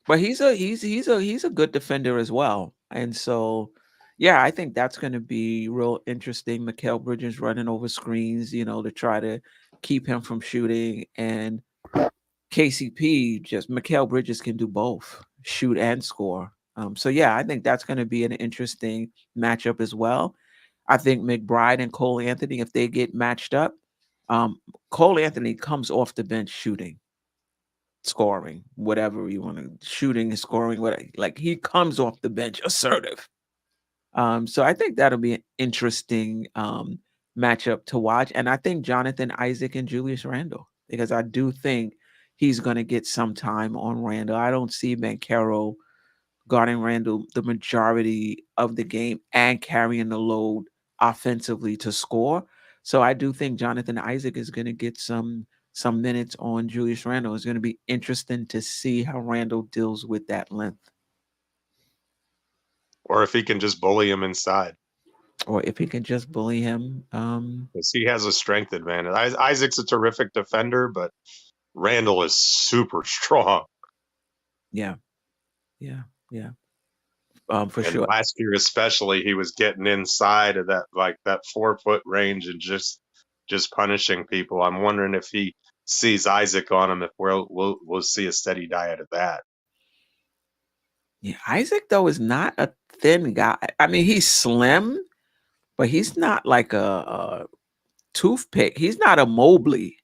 But he's a good defender as well. And so, yeah, I think that's going to be real interesting. Mikal Bridges running over screens, to try to keep him from shooting. And KCP, just Mikal Bridges can do both, shoot and score. So yeah, I think that's going to be an interesting matchup as well. I think McBride and Cole Anthony, if they get matched up, Cole Anthony comes off the bench shooting, scoring, whatever you want to, shooting and scoring, whatever. Like, he comes off the bench assertive. So I think that'll be an interesting matchup to watch. And I think Jonathan Isaac and Julius Randle, because I do think he's going to get some time on Randle. I don't see Banchero guarding Randle the majority of the game and carrying the load offensively to score. So I do think Jonathan Isaac is going to get some minutes on Julius Randle. It's going to be interesting to see how Randle deals with that length. Or if he can just bully him inside. Or if he can just bully him. Because he has a strength advantage. Isaac's a terrific defender, but Randle is super strong. Yeah. For sure. Last year especially, he was getting inside of that 4-foot range and just punishing people. I'm wondering if he sees Isaac on him, if we'll see a steady diet of that. Yeah, Isaac, though, is not a thin guy. I mean, he's slim, but he's not like a toothpick. He's not a Mobley.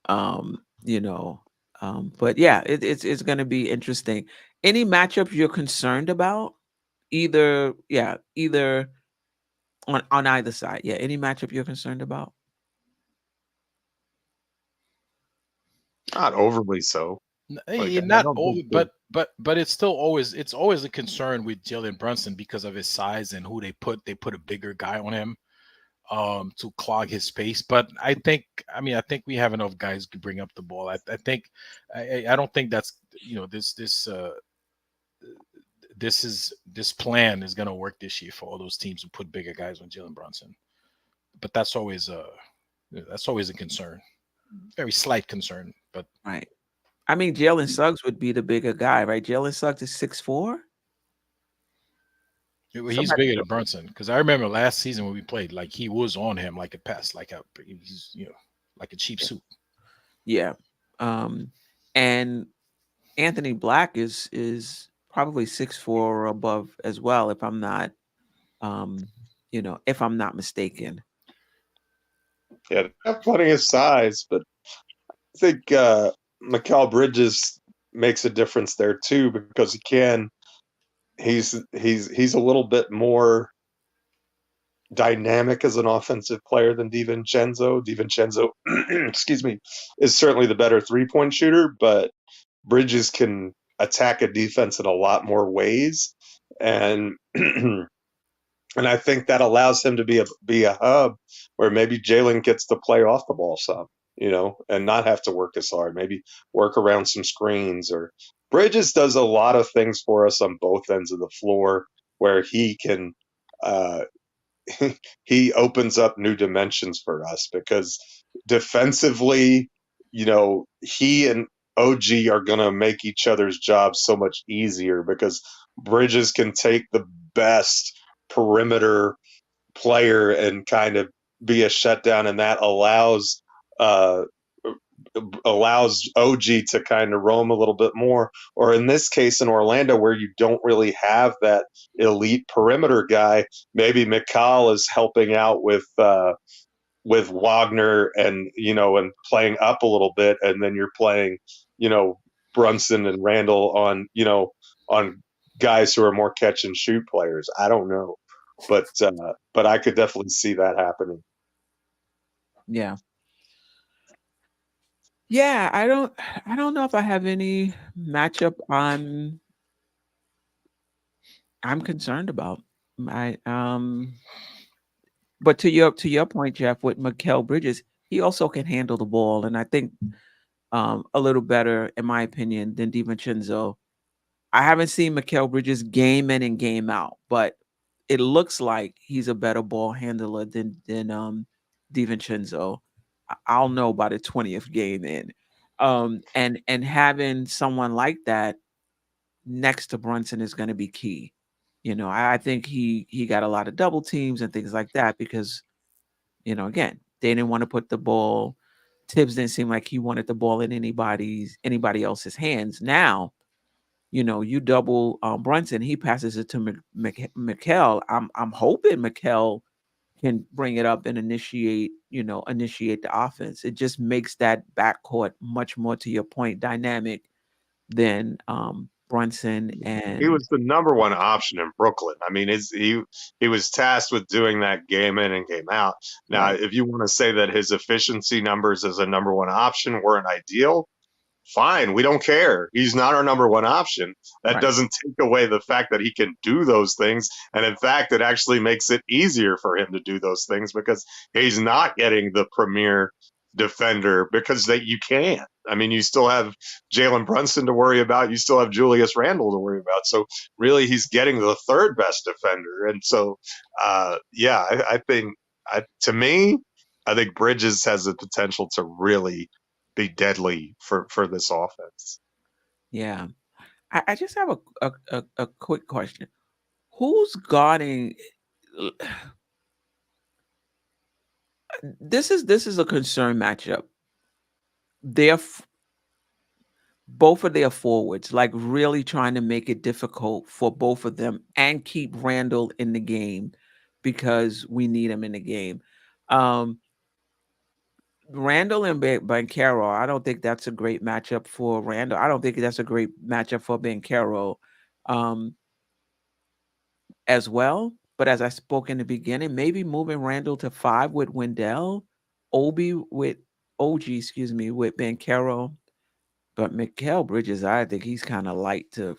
But yeah, it's going to be interesting. Any matchups you're concerned about? Either on either side. Yeah, any matchup you're concerned about? Not overly so. Not over, but it's still always a concern with Jalen Brunson because of his size and who they put a bigger guy on him to clog his space. But I think we have enough guys to bring up the ball. I don't think that's this plan is going to work this year for all those teams who put bigger guys on Jalen Brunson. But that's always That's always a concern, very slight concern, but Right. I mean, Jalen Suggs would be the bigger guy, right? Jalen Suggs is 6'4". he's bigger than Brunson because I remember last season when we played, like he was on him like a pest, he's like a cheap suit. Yeah. And Anthony Black is probably 6'4" or above as well, if I'm not if I'm not mistaken. Yeah, they have plenty of size, but I think Mikal Bridges makes a difference there too because he's a little bit more dynamic as an offensive player than DiVincenzo. DiVincenzo, excuse me, is certainly the better 3-point shooter, but Bridges can attack a defense in a lot more ways, and and I think that allows him to be a hub where maybe Jalen gets to play off the ball some, and not have to work as hard. Maybe work around some screens. Or Bridges does a lot of things for us on both ends of the floor where he can. He opens up new dimensions for us because defensively, he and OG are going to make each other's jobs so much easier because Bridges can take the best perimeter player and kind of be a shutdown, and that allows OG to kind of roam a little bit more. Or in this case, in Orlando, where you don't really have that elite perimeter guy, maybe Mikal is helping out with Wagner and playing up a little bit, and then you're playing Brunson and Randall on guys who are more catch and shoot players. I don't know, but I could definitely see that happening. Yeah. Yeah, I don't know if I have any matchup I'm concerned about. But to your point, Jeff, with Mikal Bridges, he also can handle the ball, and I think a little better, in my opinion, than DiVincenzo. I haven't seen Mikal Bridges game in and game out, but it looks like he's a better ball handler than DiVincenzo. I'll know by the 20th game in. And having someone like that next to Brunson is going to be key. I think he got a lot of double teams and things like that because, again, they didn't want to put the ball. Tibbs didn't seem like he wanted the ball in anybody else's hands. Now, you double Brunson, he passes it to Mikal. I'm hoping Mikal can bring it up and initiate the offense. It just makes that backcourt much more, to your point, dynamic than Brunson and he was the number one option in Brooklyn. I mean, he was tasked with doing that game in and game out. Now, right. if you want to say that his efficiency numbers as a number one option weren't ideal, fine. We don't care. He's not our number one option. That Right. doesn't take away the fact that he can do those things. And in fact, it actually makes it easier for him to do those things because he's not getting the premier defender because you can't. I mean, you still have Jalen Brunson to worry about. You still have Julius Randle to worry about. So really, he's getting the third best defender. And so, I think to me, I think Bridges has the potential to really be deadly for this offense. Yeah. I just have a quick question. Who's guarding? This is a concern matchup. Both of their forwards, like really trying to make it difficult for both of them and keep Randall in the game because we need him in the game. Randall and Banchero, I don't think that's a great matchup for Randall. I don't think that's a great matchup for Banchero as well. But as I spoke in the beginning, maybe moving Randall to 5 with Wendell, with with Banchero. But Mikal Bridges, I think he's kind of light to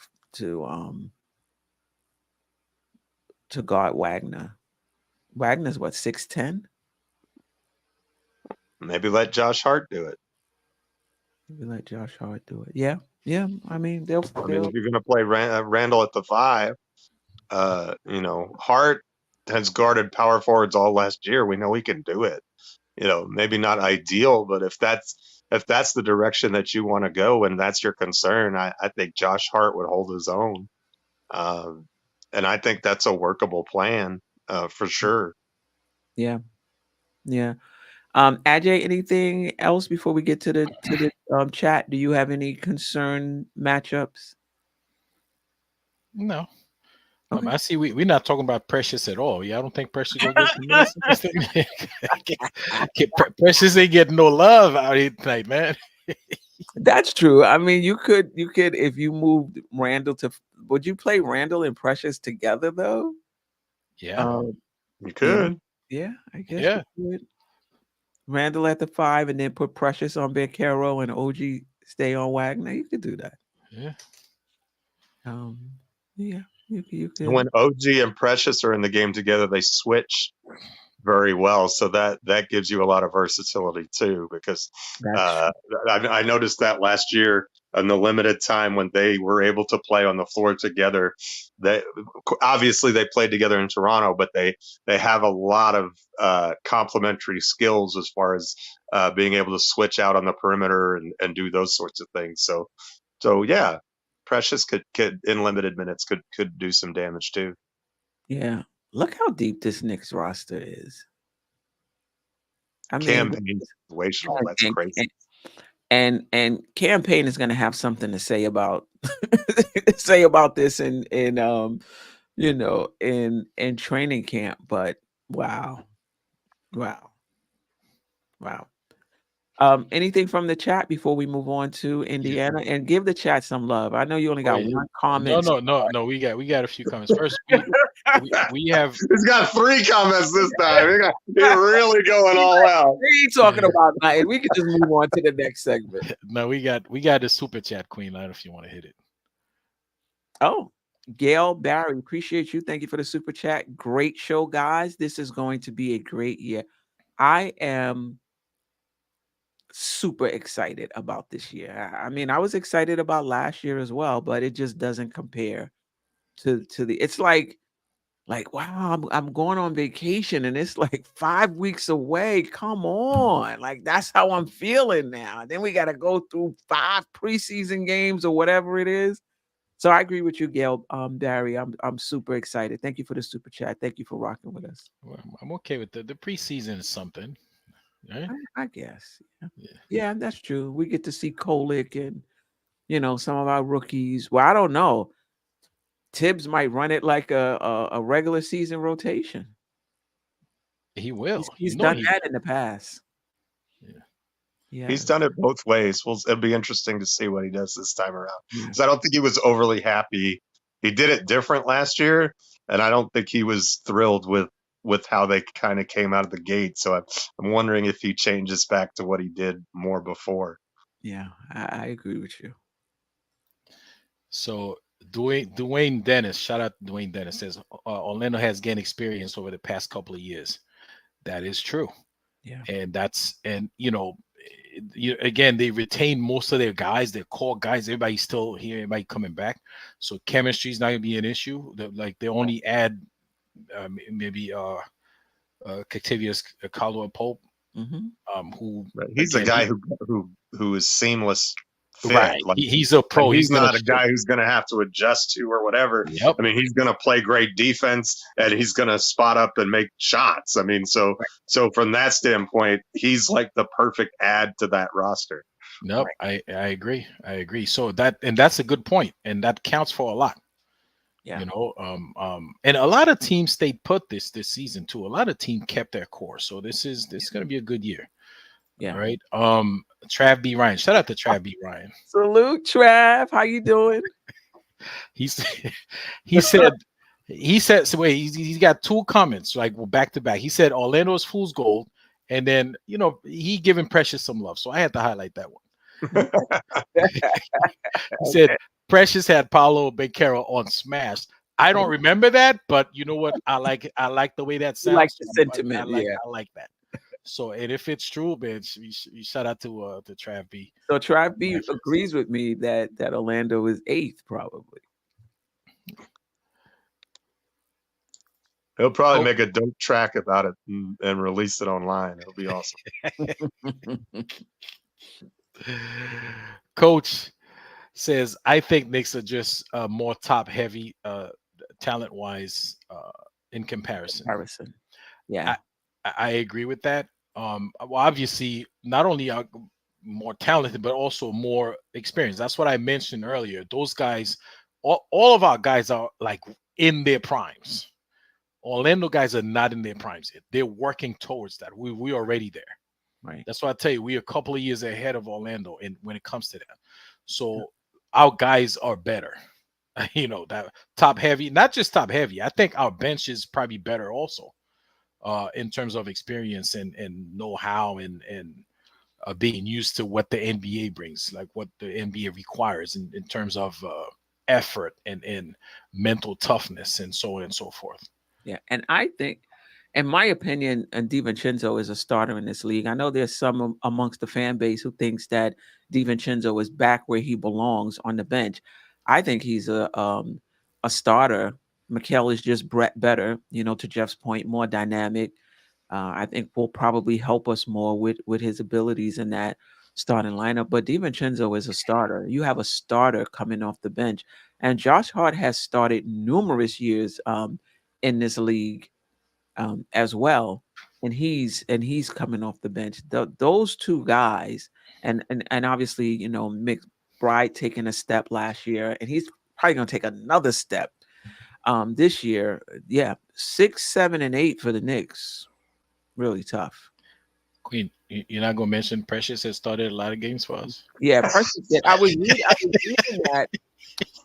guard Wagner. Wagner's what, 6'10"? Maybe let Josh Hart do it. Maybe let Josh Hart do it. Yeah. I mean, if you're going to play Randall at the 5, Hart has guarded power forwards all last year. We know he can do it. maybe not ideal, but if that's the direction that you want to go and that's your concern, I think Josh Hart would hold his own. And I think that's a workable plan for sure. Yeah. Yeah. Ajay, anything else before we get to the chat? Do you have any concern matchups? No. Okay. I see we're not talking about Precious at all. Yeah, I don't think Precious gonna get some minutes in this thing. Precious ain't getting no love out here tonight, man. That's true. I mean, you could if you moved Randall to, would you play Randall and Precious together though? Yeah. You could. Yeah, I guess Yeah. you could. Randall at the 5 and then put Precious on Beccaro and OG stay on Wagner. You could do that. Yeah. Yeah, you could. When OG and Precious are in the game together, they switch very well, so that gives you a lot of versatility too, because I noticed that last year in the limited time when they were able to play on the floor together. They obviously they played together in Toronto, but they have a lot of complementary skills as far as being able to switch out on the perimeter and do those sorts of things. So yeah, Precious could in limited minutes could do some damage too. Yeah. Look how deep this Knicks roster is. I mean, Campaign situational. That's crazy. And Campaign is going to have something to say about this in training camp. But wow. Anything from the chat before we move on to Indiana? And give the chat some love. I know you only got one comment. No. We got a few comments. First, we have. It's got 3 comments this time. You're really going all out. We ain't talking about nothing. We can just move on to the next segment. No, we got the super chat queen. I don't know if you want to hit it. Oh, Gail Barry, appreciate you. Thank you for the super chat. Great show, guys. This is going to be a great year. I am super excited about this year. I mean, I was excited about last year as well, but it just doesn't compare to the. It's like wow, I'm going on vacation and it's like 5 weeks away. Come on, like that's how I'm feeling now. Then we got to go through 5 preseason games or whatever it is. So I agree with you, Gail. Barry, I'm super excited. Thank you for the super chat. Thank you for rocking with us. Well, I'm okay with the preseason is something. Right? I guess. Yeah, that's true. We get to see Kolick and some of our rookies. Well, I don't know. Tibbs might run it like a regular season rotation. He will. He's done that in the past. Yeah. He's done it both ways. It'll be interesting to see what he does this time around. Because I don't think he was overly happy. He did it different last year, and I don't think he was thrilled with how they kind of came out of the gate. So I'm wondering if he changes back to what he did more before. Yeah, I agree with you. So Dwayne Dennis, shout out to Dwayne Dennis, says Orlando has gained experience over the past couple of years. That is true. Yeah. Again, they retain most of their guys, their core guys. Everybody's still here, everybody coming back. So chemistry is not going to be an issue. They only add maybe Octavius Caldwell Pope, who he's a guy who is seamless fit. Right. Like, he's a pro. He's not a guy who's going to have to adjust to or whatever. Yep. I mean, he's going to play great defense and he's going to spot up and make shots. I mean, so from that standpoint, he's like the perfect add to that roster. Nope, I agree. So that's a good point, and that counts for a lot. Yeah. And a lot of teams stayed put this season too. A lot of teams kept their core. So this is going to be a good year. Yeah. All right. Trav B. Ryan. Shout out to Trav B. Ryan. Salute, Trav. How you doing? He said so wait, he's got 2 comments like back to back. He said Orlando's fool's gold, and then he giving Precious some love. So I had to highlight that one. He said Precious had Paolo Beccaro on Smash. I don't remember that, but you know what? I like the way that sounds. You like the sentiment. I like that. So, and if it's true, man, you shout out to Trav B. So Trav B agrees with me that Orlando is 8th probably. He'll probably make a dope track about it and release it online. It'll be awesome. Coach says, I think Knicks are just more top heavy talent wise in comparison. Yeah. I agree with that. Well, obviously, not only are more talented, but also more experienced. That's what I mentioned earlier. Those guys, all of our guys are like in their primes. Orlando guys are not in their primes yet. They're working towards that. We're already there. Right. That's why I tell you, we're a couple of years ahead of Orlando when it comes to that. So our guys are better. That top heavy, not just top heavy. I think our bench is probably better also in terms of experience and know-how and being used to what the NBA brings, like what the NBA requires in terms of effort and mental toughness and so on and so forth. Yeah. And I think, in my opinion, DiVincenzo is a starter in this league. I know there's some amongst the fan base who thinks that DiVincenzo is back where he belongs on the bench. I think he's a starter. Mikal is just better, to Geoff's point, more dynamic. I think will probably help us more with his abilities in that starting lineup. But DiVincenzo is a starter. You have a starter coming off the bench. And Josh Hart has started numerous years in this league as well. And he's coming off the bench. Those two guys, and obviously, McBride taking a step last year, and he's probably going to take another step this year. Yeah, 6, 7, and 8 for the Knicks. Really tough. Queen, you're not going to mention Precious has started a lot of games for us? Yeah, Precious did. I was reading that.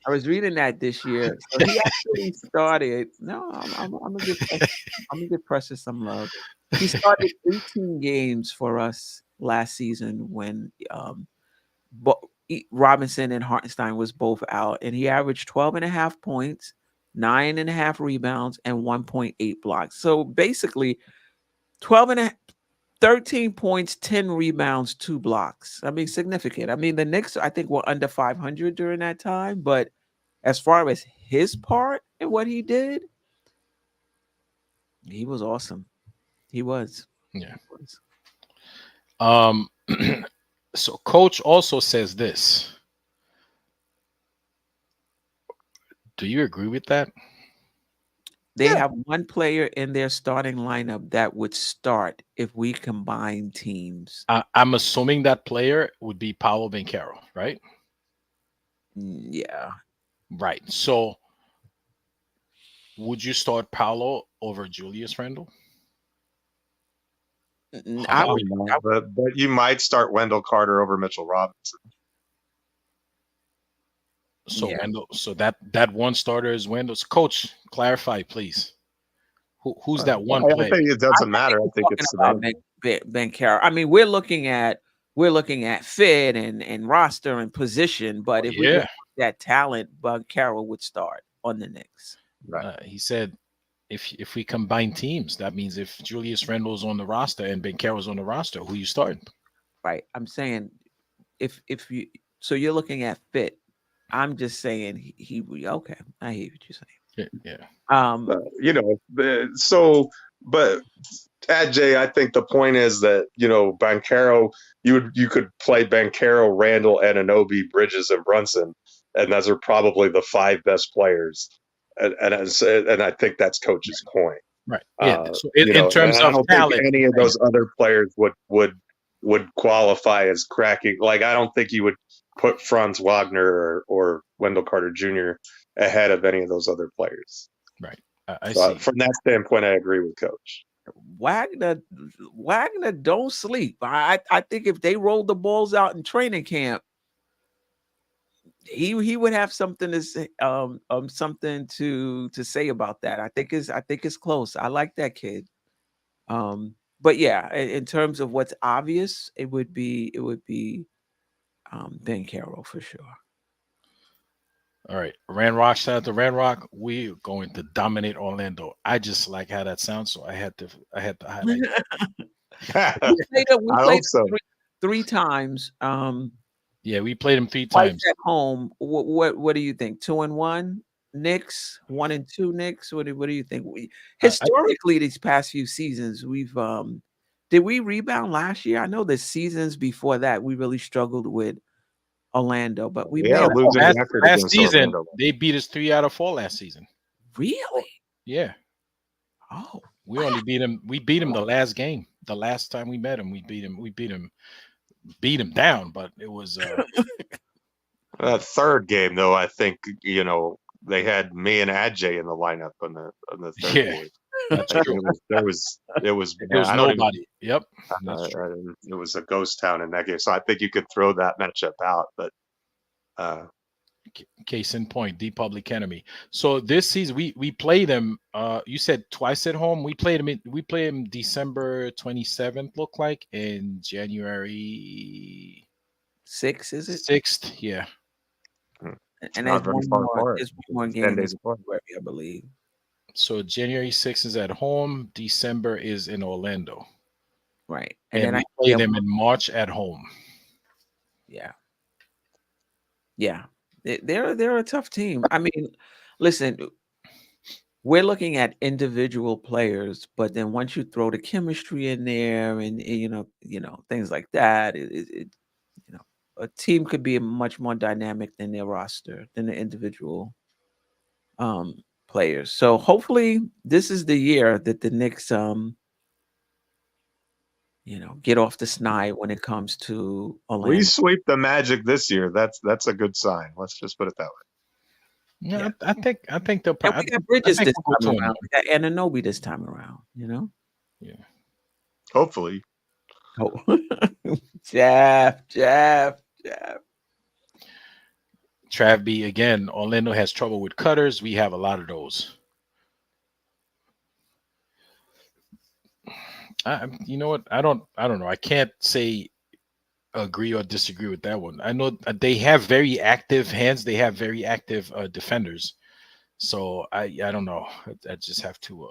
I was reading that this year. So he actually started. No, I'm gonna give Precious some love. He started 18 games for us last season when Robinson and Hartenstein was both out, and he averaged 12.5 points, 9.5 rebounds, and 1.8 blocks. So basically, 13 points, 10 rebounds, 2 blocks. I mean, significant. I mean, the Knicks, I think, were under 500 during that time, but as far as his part and what he did, he was awesome. He was. Yeah. So Coach also says this. Do you agree with that? They have one player in their starting lineup that would start if we combine teams. I'm assuming that player would be Paolo Banchero, right? Yeah. Right. So would you start Paolo over Julius Randle? But you might start Wendell Carter over Mitchell Robinson. So Wendell, so that one starter is Wendell's. Coach, clarify, please. Who's that one player? I think it doesn't matter. I think it's about Banchero. I mean, we're looking at fit and roster and position, but if we get that talent, Banchero would start on the Knicks. Right. He said, if we combine teams, that means if Julius Randle's on the roster and Banchero's on the roster, who you starting? Right. I'm saying if you, so you're looking at fit. I'm just saying he okay. I hear what you're saying. Yeah. But Jay, I think the point is that Banchero, you could play Banchero, Randle, Anunoby, Bridges, and Brunson, and those are probably the 5 best players. And I think that's Coach's point. Right. Yeah. So in terms of talent, any of those other players would qualify as cracking. Like, I don't think you would put Franz Wagner or Wendell Carter Jr. ahead of any of those other players. Right. I see. From that standpoint, I agree with Coach. Wagner don't sleep. I think if they rolled the balls out in training camp, he would have something to say, something to say about that. I think it's close. I like that kid. But yeah, in terms of what's obvious, it would be Banchero for sure. All right, Ranrock, shout out to Ranrock. We're going to dominate Orlando. I just like how that sounds, so I had to highlight we played so. three times. Yeah, we played them 3 times at home. What do you think? 2-1? Knicks, 1-2 Knicks. What do you think? Historically, these past few seasons, we've did we rebound last year? I know the seasons before that we really struggled with Orlando, but we may Yeah, have losing record last against season Orlando. they beat us 3 out of 4 last season. really. Yeah, Oh, we only beat him. We beat him the last game. The last time we met him, we beat him. Beat him down. But it was Third game though, I think they had me and Ajay in the lineup on the third yeah, game. that's Like, true. it was There was I don't even. nobody. Yep, that's true. It was a ghost town in that game, so I think you could throw that matchup out. But Case in point, the Public Enemy. So this season we play them. You said twice at home. We played them December 27th. Look like in January 6, is it? 6th. Yeah. And not there's very one far more. apart. There's one more 10 game in days apart. February, I believe. So January 6th is at home. December is in Orlando, Right, and then we play them in March at home. yeah. They're a tough team. I mean, listen, we're looking at individual players, but then once you throw the chemistry in there and things like that, a team could be much more dynamic than their roster, than the individual players. So hopefully this is the year that the Knicks get off the snide when it comes to We Orlando. sweep the Magic this year. That's a good sign. Let's just put it that way. Yeah, Yeah. I think they'll And probably. we got Bridges this we'll go time 2-0. around. We got Anunoby this time around, Yeah. Hopefully, Oh, Jeff. Trav B again. Orlando has trouble with cutters. We have a lot of those. You know what? I don't know. I can't say agree or disagree with that one. I know they have very active hands. They have very active defenders. So I don't know. I just have to.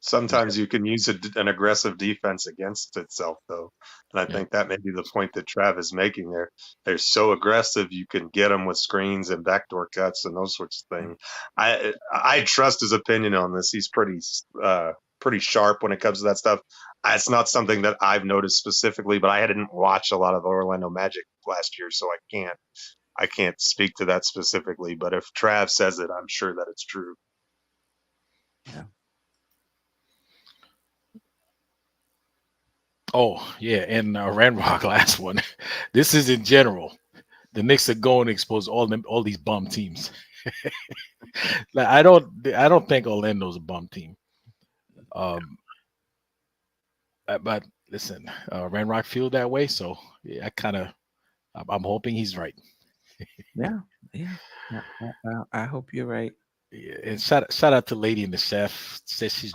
sometimes you can use an aggressive defense against itself, though, and I think that may be the point that Trav is making there. They're so aggressive, you can get them with screens and backdoor cuts and those sorts of things. I trust his opinion on this. He's pretty sharp when it comes to that stuff. It's not something that I've noticed specifically, but I didn't watch a lot of the Orlando Magic last year, so I can't speak to that specifically. But if Trav says it, I'm sure that it's true. Yeah. Oh yeah, and Ranrock last one. This is in general. The Knicks are going to expose all these bum teams. Like I don't think Orlando's a bum team. But listen, Ranrock feel that way, so yeah, I'm hoping he's right. Yeah. I hope you're right. Yeah, and shout out to Lady and the Chef. Says she's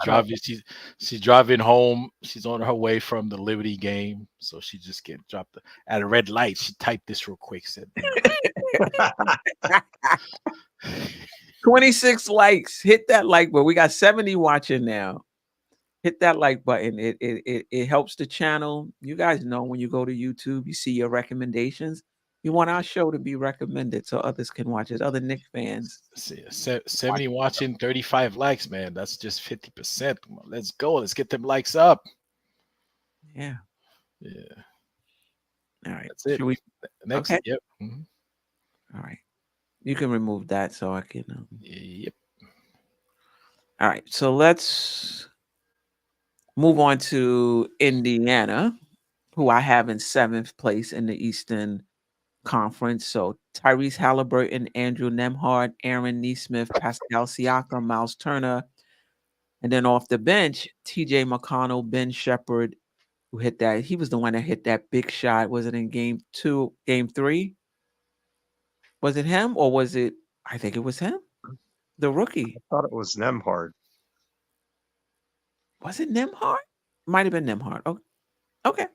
driving home. She's on her way from the Liberty game, so she just get dropped at a red light. She typed this real quick. Said, 26 likes. Hit that like button. We got 70 watching now. Hit that like button. It helps the channel. You guys know when you go to YouTube, you see your recommendations. You want our show to be recommended so others can watch it. Other Knicks fans. 70 watching, 35 likes, man. That's just 50%. Come on, let's go. Let's get them likes up. Yeah. Yeah. All right. That's it. Should we? Next. Okay. Yep. Mhm. All right. You can remove that so I can. Yep. All right. So let's move on to Indiana, who I have in 7th place in the Eastern Conference. So Tyrese Halliburton, Andrew Nemhard, Aaron Nesmith, Pascal Siakam, Miles Turner. And then off the bench, TJ McConnell, Ben Shepherd, who hit that. He was the one that hit that big shot. Was it in game 3? Was it him or was it? I think it was him, the rookie. I thought it was Nemhard. Was it Nemhard? Might have been Nemhard. Oh, okay.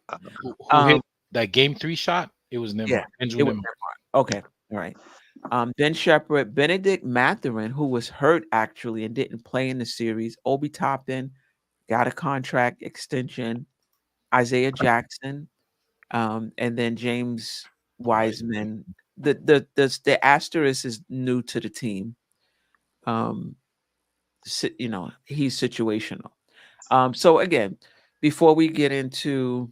Who hit that game 3 shot? It was Nemhard. Yeah, Andrew it was Nemhard. Nemhard. Okay, all right. Ben Shepherd, Benedict Mathurin, who was hurt actually and didn't play in the series. Obi Toppin got a contract extension. Isaiah Jackson, and then James Wiseman. The asterisk is new to the team. he's situational. So again, before we get into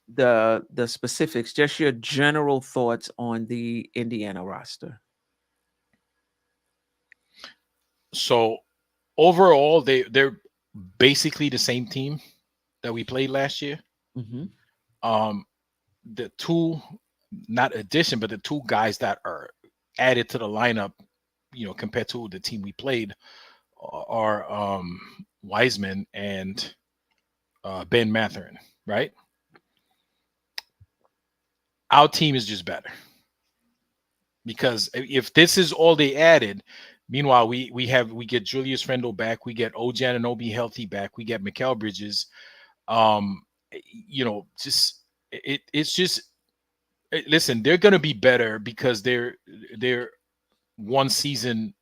the specifics, just your general thoughts on the Indiana roster. So overall, they're basically the same team that we played last year. Mm-hmm. The two, not addition, but the two guys that are added to the lineup, compared to the team we played, are Wiseman and Ben Mathurin, right? Our team is just better because if this is all they added, meanwhile we get Julius Randle back, we get OG Anunoby healthy back, we get Mikal Bridges, just it's just listen, they're gonna be better because they're one season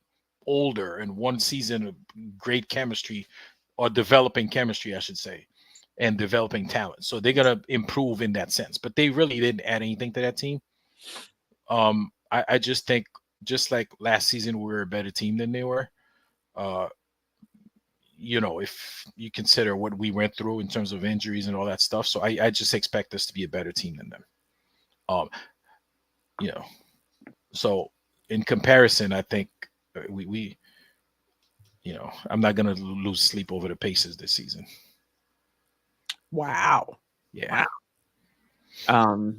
older and one season of great chemistry, or developing chemistry, I should say, and developing talent. So they're gonna improve in that sense. But they really didn't add anything to that team. I just think, just like last season, we were a better team than they were. If you consider what we went through in terms of injuries and all that stuff. So I just expect us to be a better team than them. So in comparison, I think we I'm not going to lose sleep over the Pacers this season. Wow. Yeah. Wow.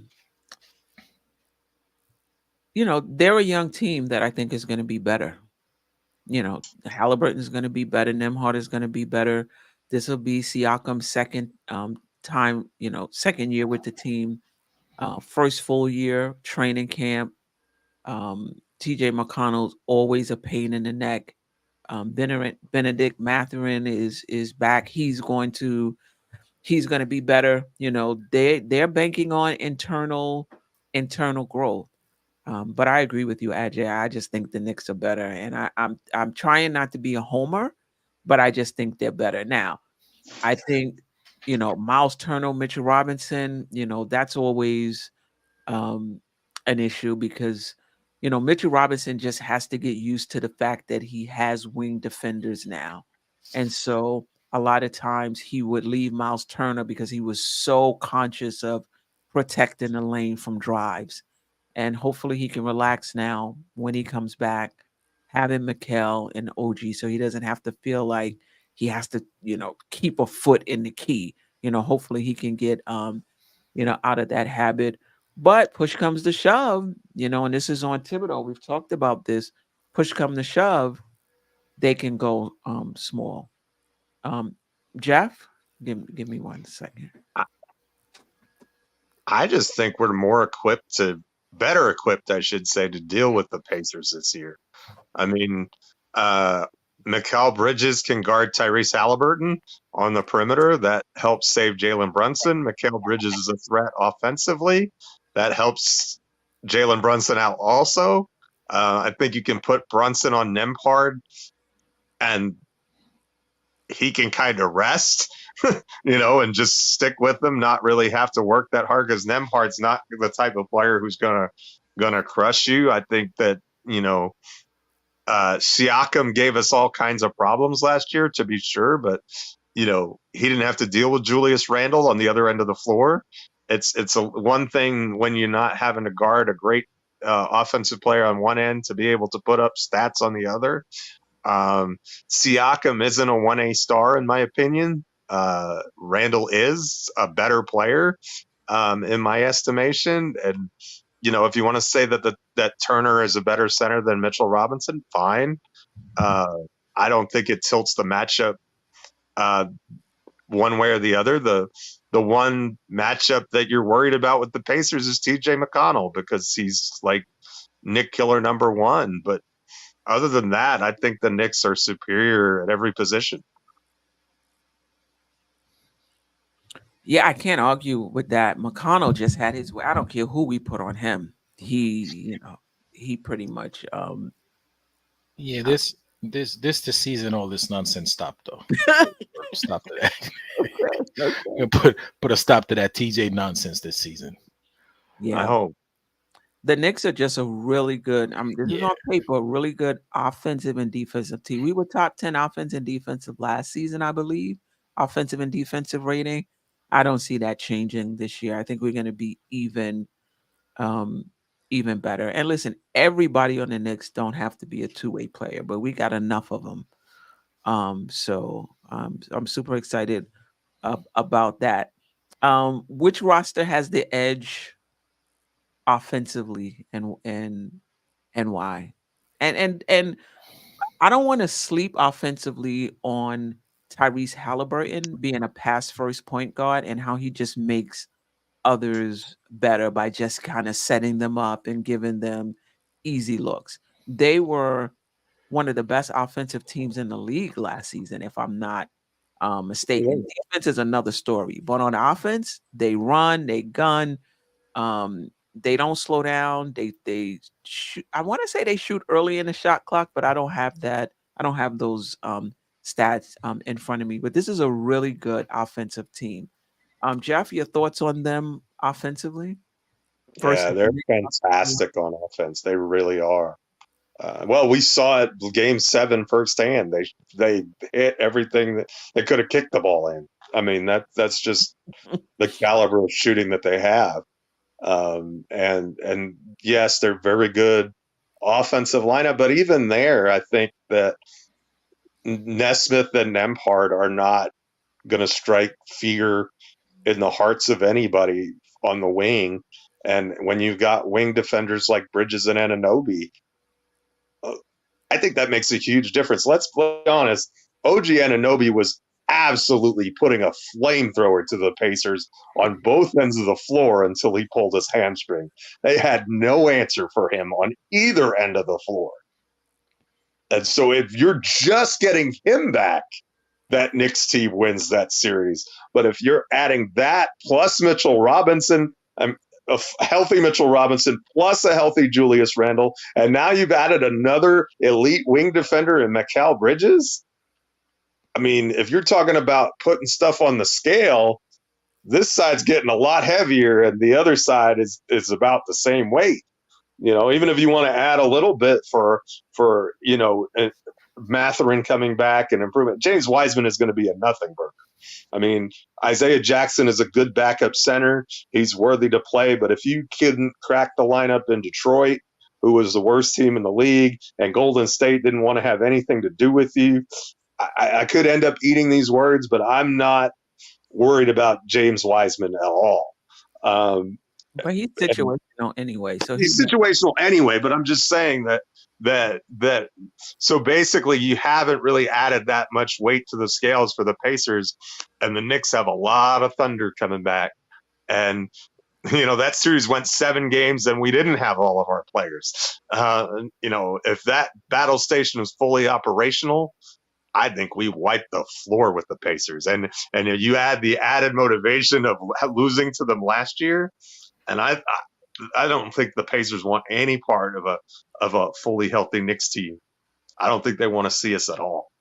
They're a young team that I think is going to be better. Halliburton is going to be better. Nembhard is going to be better. This will be Siakam's second time, second year with the team. First full year training camp. TJ McConnell's always a pain in the neck. Benedict Mathurin is back. He's going to be better. They're banking on internal growth. But I agree with you, Ajay. I just think the Knicks are better, and I'm trying not to be a homer, but I just think they're better. Now, I think Miles Turner, Mitchell Robinson, that's always an issue because Mitchell Robinson just has to get used to the fact that he has wing defenders now, and so a lot of times he would leave Miles Turner because he was so conscious of protecting the lane from drives. And hopefully he can relax now when he comes back, having Mikal and OG, so he doesn't have to feel like he has to, keep a foot in the key. Hopefully he can get, out of that habit. But push comes to shove, and this is on Thibodeau. We've talked about this. Push come to shove, they can go small. Geoff, give me 1 second. I just think we're better equipped, I should say, to deal with the Pacers this year. I mean, Mikal Bridges can guard Tyrese Halliburton on the perimeter. That helps save Jalen Brunson. Mikal Bridges is a threat offensively. That helps Jalen Brunson out also. I think you can put Brunson on Nembhard, and he can kind of rest, and just stick with them, not really have to work that hard, because Nembhard's not the type of player who's gonna crush you. I think that Siakam gave us all kinds of problems last year, to be sure, but he didn't have to deal with Julius Randle on the other end of the floor. It's one thing when you're not having to guard a great offensive player on one end to be able to put up stats on the other. Siakam isn't a 1A star in my opinion. Randle is a better player in my estimation, and if you want to say that Turner is a better center than Mitchell Robinson, fine. I don't think it tilts the matchup one way or the other. The one matchup that you're worried about with the Pacers is TJ McConnell, because he's like Knick killer number one. But other than that, I think the Knicks are superior at every position. Yeah, I can't argue with that. McConnell just had his way. I don't care who we put on him. He pretty much this season, all this nonsense stopped though. Stop to that. Okay. Put a stop to that TJ nonsense this season. Yeah. I hope. The Knicks are just a really good. This is Yeah. on paper, a really good offensive and defensive team. We were top 10 offense and defensive last season, I believe. Offensive and defensive rating. I don't see that changing this year. I think we're going to be um, even better. And listen, everybody on the Knicks don't have to be a two-way player, but we got enough of them. So I'm super excited about that. Which roster has the edge offensively, and why? And I don't want to sleep offensively on Tyrese Halliburton being a pass first point guard and how he just makes others better by just kind of setting them up and giving them easy looks. They were one of the best offensive teams in the league last season, if I'm not mistaken. Defense is another story, but on offense, they run, they gun, they don't slow down. They shoot. I want to say they shoot early in the shot clock, but I don't have that. I don't have those stats in front of me. But this is a really good offensive team. Jeff, your thoughts on them offensively? Yeah, Versus they're fantastic on offense. They really are. Well, we saw it Game 7 firsthand. They hit everything that they could have kicked the ball in. I mean, that's just the caliber of shooting that they have. And yes, they're very good offensive lineup, but even there, I think that Nesmith and Nembhard are not going to strike fear in the hearts of anybody on the wing. And when you've got wing defenders like Bridges and Anunoby, I think that makes a huge difference. Let's be honest. OG Anunoby was absolutely putting a flamethrower to the Pacers on both ends of the floor until he pulled his hamstring. They had no answer for him on either end of the floor. And so if you're just getting him back, that Knicks team wins that series. But if you're adding that plus Mitchell Robinson, a healthy Mitchell Robinson plus a healthy Julius Randle, and now you've added another elite wing defender in Mikal Bridges. I mean, if you're talking about putting stuff on the scale, this side's getting a lot heavier, and the other side is about the same weight. You know, even if you want to add a little bit for Mathurin coming back and improvement, James Wiseman is going to be a nothing burger. I mean, Isaiah Jackson is a good backup center. He's worthy to play, but if you couldn't crack the lineup in Detroit, who was the worst team in the league, and Golden State didn't want to have anything to do with you, I could end up eating these words, but I'm not worried about James Wiseman at all. But he's situational anyway, so he's situational anyway. But I'm just saying that so basically you haven't really added that much weight to the scales for the Pacers, and the Knicks have a lot of thunder coming back, and that series went 7 games and we didn't have all of our players. If that battle station was fully operational, I think we wiped the floor with the Pacers, and you add the added motivation of losing to them last year, and I don't think the Pacers want any part of a fully healthy Knicks team. I don't think they want to see us at all.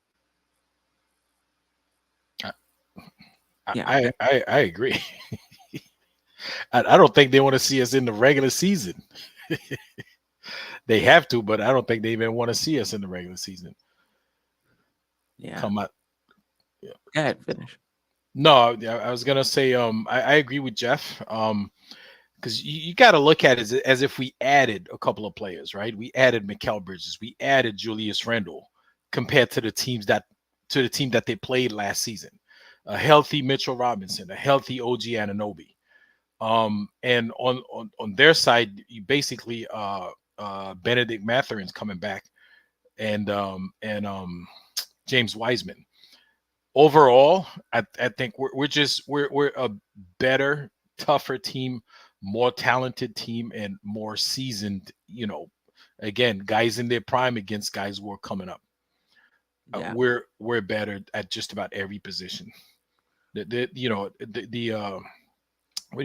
I agree. I don't think they want to see us in the regular season. They have to, but I don't think they even want to see us in the regular season. Yeah. Come on. Yeah. Go ahead, finish. No, I was gonna say I agree with Jeff. Because you got to look at it as if we added a couple of players, right? We added Mikal Bridges, we added Julius Randle, compared to the team that they played last season. A healthy Mitchell Robinson, a healthy OG Anunoby, and on their side, you basically Benedict Mathurin's coming back, and James Wiseman. Overall, I think we're a better, tougher team, more talented team, and more seasoned. Again, guys in their prime against guys who are coming up. Yeah. We're better at just about every position. What do you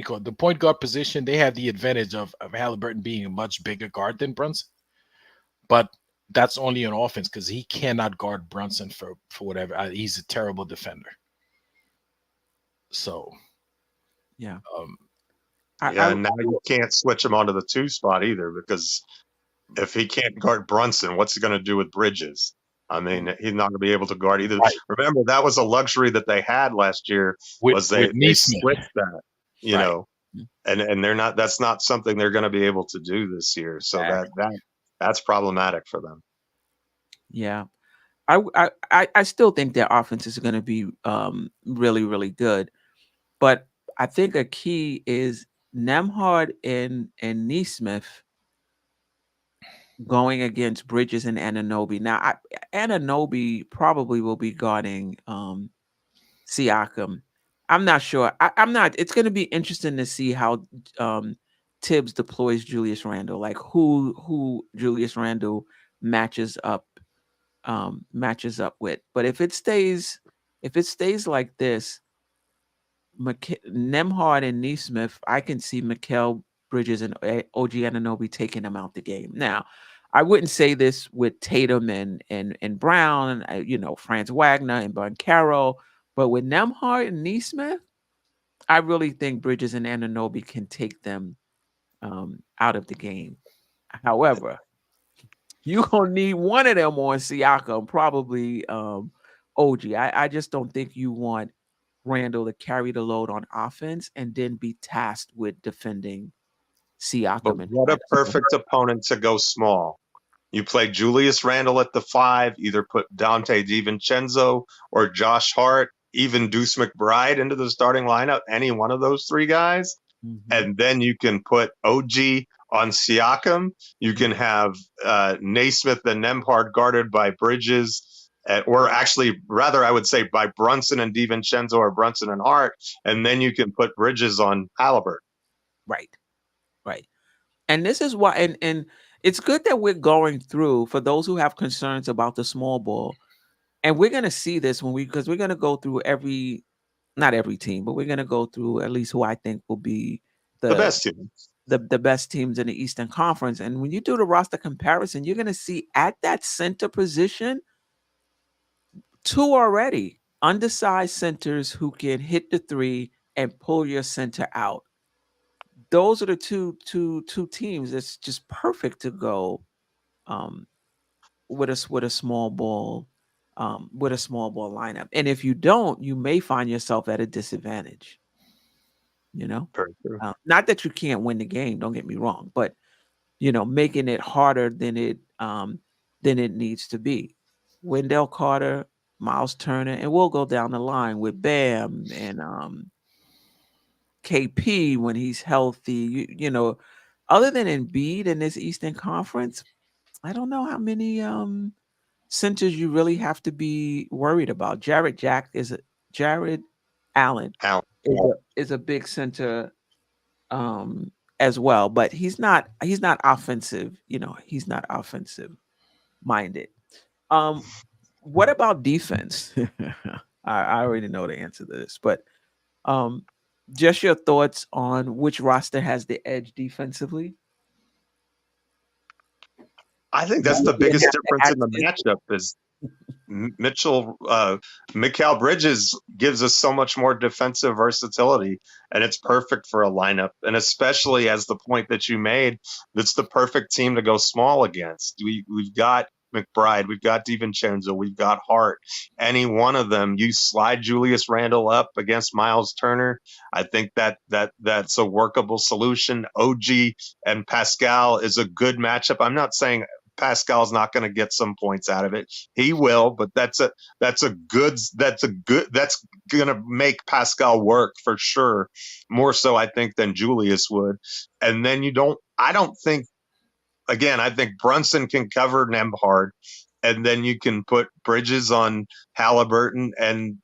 call it? The point guard position, they have the advantage of Halliburton being a much bigger guard than Brunson, but that's only on offense because he cannot guard Brunson for whatever. He's a terrible defender. So, yeah. Yeah, and now you can't switch him onto the 2 spot either because if he can't guard Brunson, what's he going to do with Bridges? I mean, he's not going to be able to guard either. Right. Remember, that was a luxury that they had last year. with Was they Neesmith. switched that, you Right. know, and they're not. That's not something they're going to be able to do this year. So that's problematic for them. Yeah. I still think their offense is going to be really, really good. But I think a key is Nemhard and Neesmith going against Bridges and Anunoby. Now, Anunoby probably will be guarding Siakam. I'm not sure. I'm not. It's going to be interesting to see how Tibbs deploys Julius Randle, like who Julius Randle matches up with. But if it stays like this, Nemhard and Neesmith, I can see Mikal Bridges and OG Anunoby taking them out the game. Now, I wouldn't say this with Tatum and Brown, Franz Wagner and Boncaro, but with Nemhard and Neesmith, I really think Bridges and Anunoby can take them out of the game. However, you're going to need one of them on Siakam, probably OG. I just don't think you want Randall to carry the load on offense and then be tasked with defending Siakam. But what a perfect opponent to go small. You play Julius Randle at the 5, either put Dante DiVincenzo or Josh Hart, even Deuce McBride into the starting lineup, any one of those 3 guys. Mm-hmm. And then you can put OG on Siakam. You can have Naismith and Nemhard guarded by Bridges, or actually, rather, I would say by Brunson and DiVincenzo or Brunson and Hart. And then you can put Bridges on Halliburton. Right. And this is why, and it's good that we're going through, for those who have concerns about the small ball, and we're going to see this because we're going to go through not every team, but we're going to go through at least who I think will be the best teams. The best teams in the Eastern Conference. And when you do the roster comparison, you're going to see at that center position, 2 already undersized centers who can hit the 3 and pull your center out. Those are the two teams that's just perfect to go with a small ball lineup. And if you don't, you may find yourself at a disadvantage. Not that you can't win the game, don't get me wrong, but making it harder than it needs to be. Wendell Carter, Miles Turner, and we'll go down the line with Bam and KP when he's healthy. Other than Embiid in this Eastern Conference, I don't know how many centers you really have to be worried about. Jared Allen is a big center as well, but he's not offensive. He's not offensive minded. What about defense? I already know the answer to this, but just your thoughts on which roster has the edge defensively? I think that's the biggest difference in the matchup is Mikal Bridges gives us so much more defensive versatility, and it's perfect for a lineup. And especially as the point that you made, that's the perfect team to go small against. We've got McBride, we've got DiVincenzo, we've got Hart. Any one of them, you slide Julius Randle up against Miles Turner. I think that's a workable solution. OG and Pascal is a good matchup. I'm not saying Pascal's not going to get some points out of it. He will, but that's going to make Pascal work for sure. More so, I think, than Julius would. And then I think Brunson can cover Nemhard, and then you can put Bridges on Halliburton and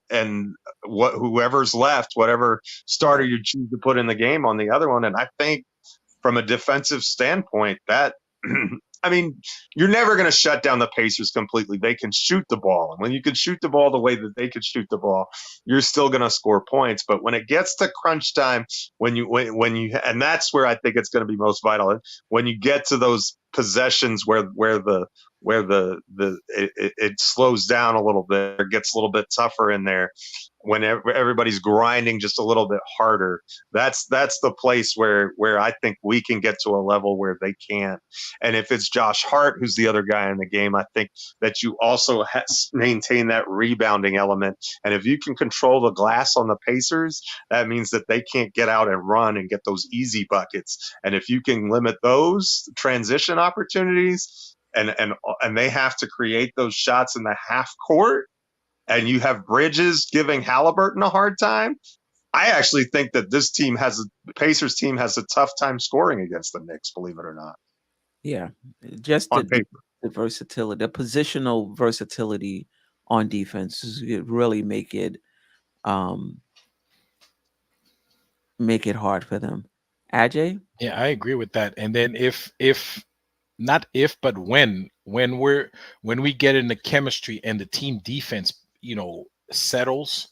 whoever's left, whatever starter you choose to put in the game on the other one. And I think from a defensive standpoint, that I mean, you're never going to shut down the Pacers completely. They can shoot the ball. And when you can shoot the ball the way that they can shoot the ball, you're still going to score points. But when it gets to crunch time, and that's where I think it's going to be most vital. When you get to those possessions where it slows down a little bit, or gets a little bit tougher in there, when everybody's grinding just a little bit harder, that's the place where I think we can get to a level where they can't. And if it's Josh Hart, who's the other guy in the game, I think that you also maintain that rebounding element. And if you can control the glass on the Pacers, that means that they can't get out and run and get those easy buckets. And if you can limit those transition opportunities, and they have to create those shots in the half court, and you have Bridges giving Halliburton a hard time, I actually think that this Pacers team has a tough time scoring against the Knicks, believe it or not. Yeah, just On paper. the versatility, the positional versatility on defense really make it hard for them. Ajay? Yeah, I agree with that. And then if not if, but when we get in the chemistry and the team defense, settles,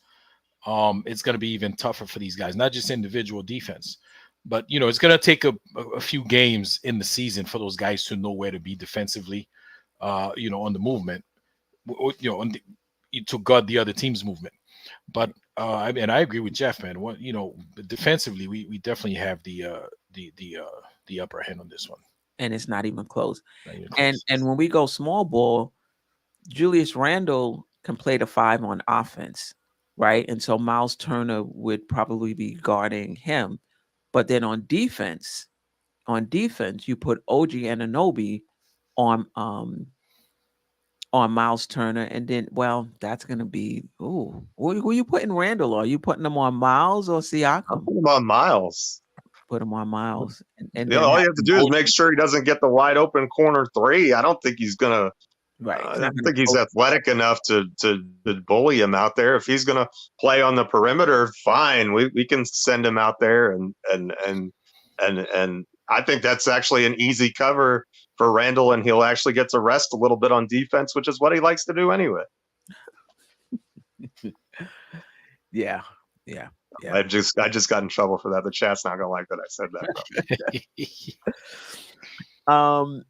it's going to be even tougher for these guys, not just individual defense, but it's going to take a few games in the season for those guys to know where to be defensively, on the movement, to guard the other team's movement. But I agree with Geoff, man. Defensively, we definitely have the upper hand on this one, and it's not even close. And when we go small ball, Julius Randle can play the 5 on offense, right? And so Miles Turner would probably be guarding him. But then on defense, you put OG Anunoby on Miles Turner, and then that's gonna be who are you putting Randall on? Are you putting him on Miles or Siakam? Put him on Miles. Put him on Miles. And all you have to do is make sure he doesn't get the wide open corner 3. I don't think he's gonna. Right. I don't think he's athletic enough to bully him out there. If he's gonna play on the perimeter, fine. We can send him out there, and I think that's actually an easy cover for Randall, and he'll actually get to rest a little bit on defense, which is what he likes to do anyway. Yeah. I just got in trouble for that. The chat's not gonna like that I said that.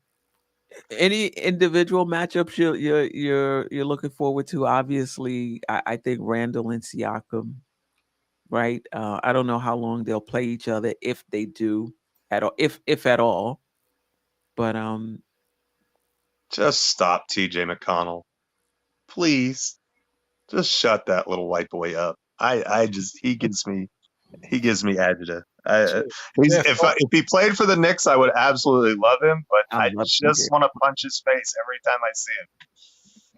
Any individual matchups you're looking forward to? Obviously, I think Randall and Siakam, right? I don't know how long they'll play each other, if they do at all, if at all. But just stop TJ McConnell, please. Just shut that little white boy up. He gives me agita. If he played for the Knicks, I would absolutely love him, but I just want to punch his face every time I see him.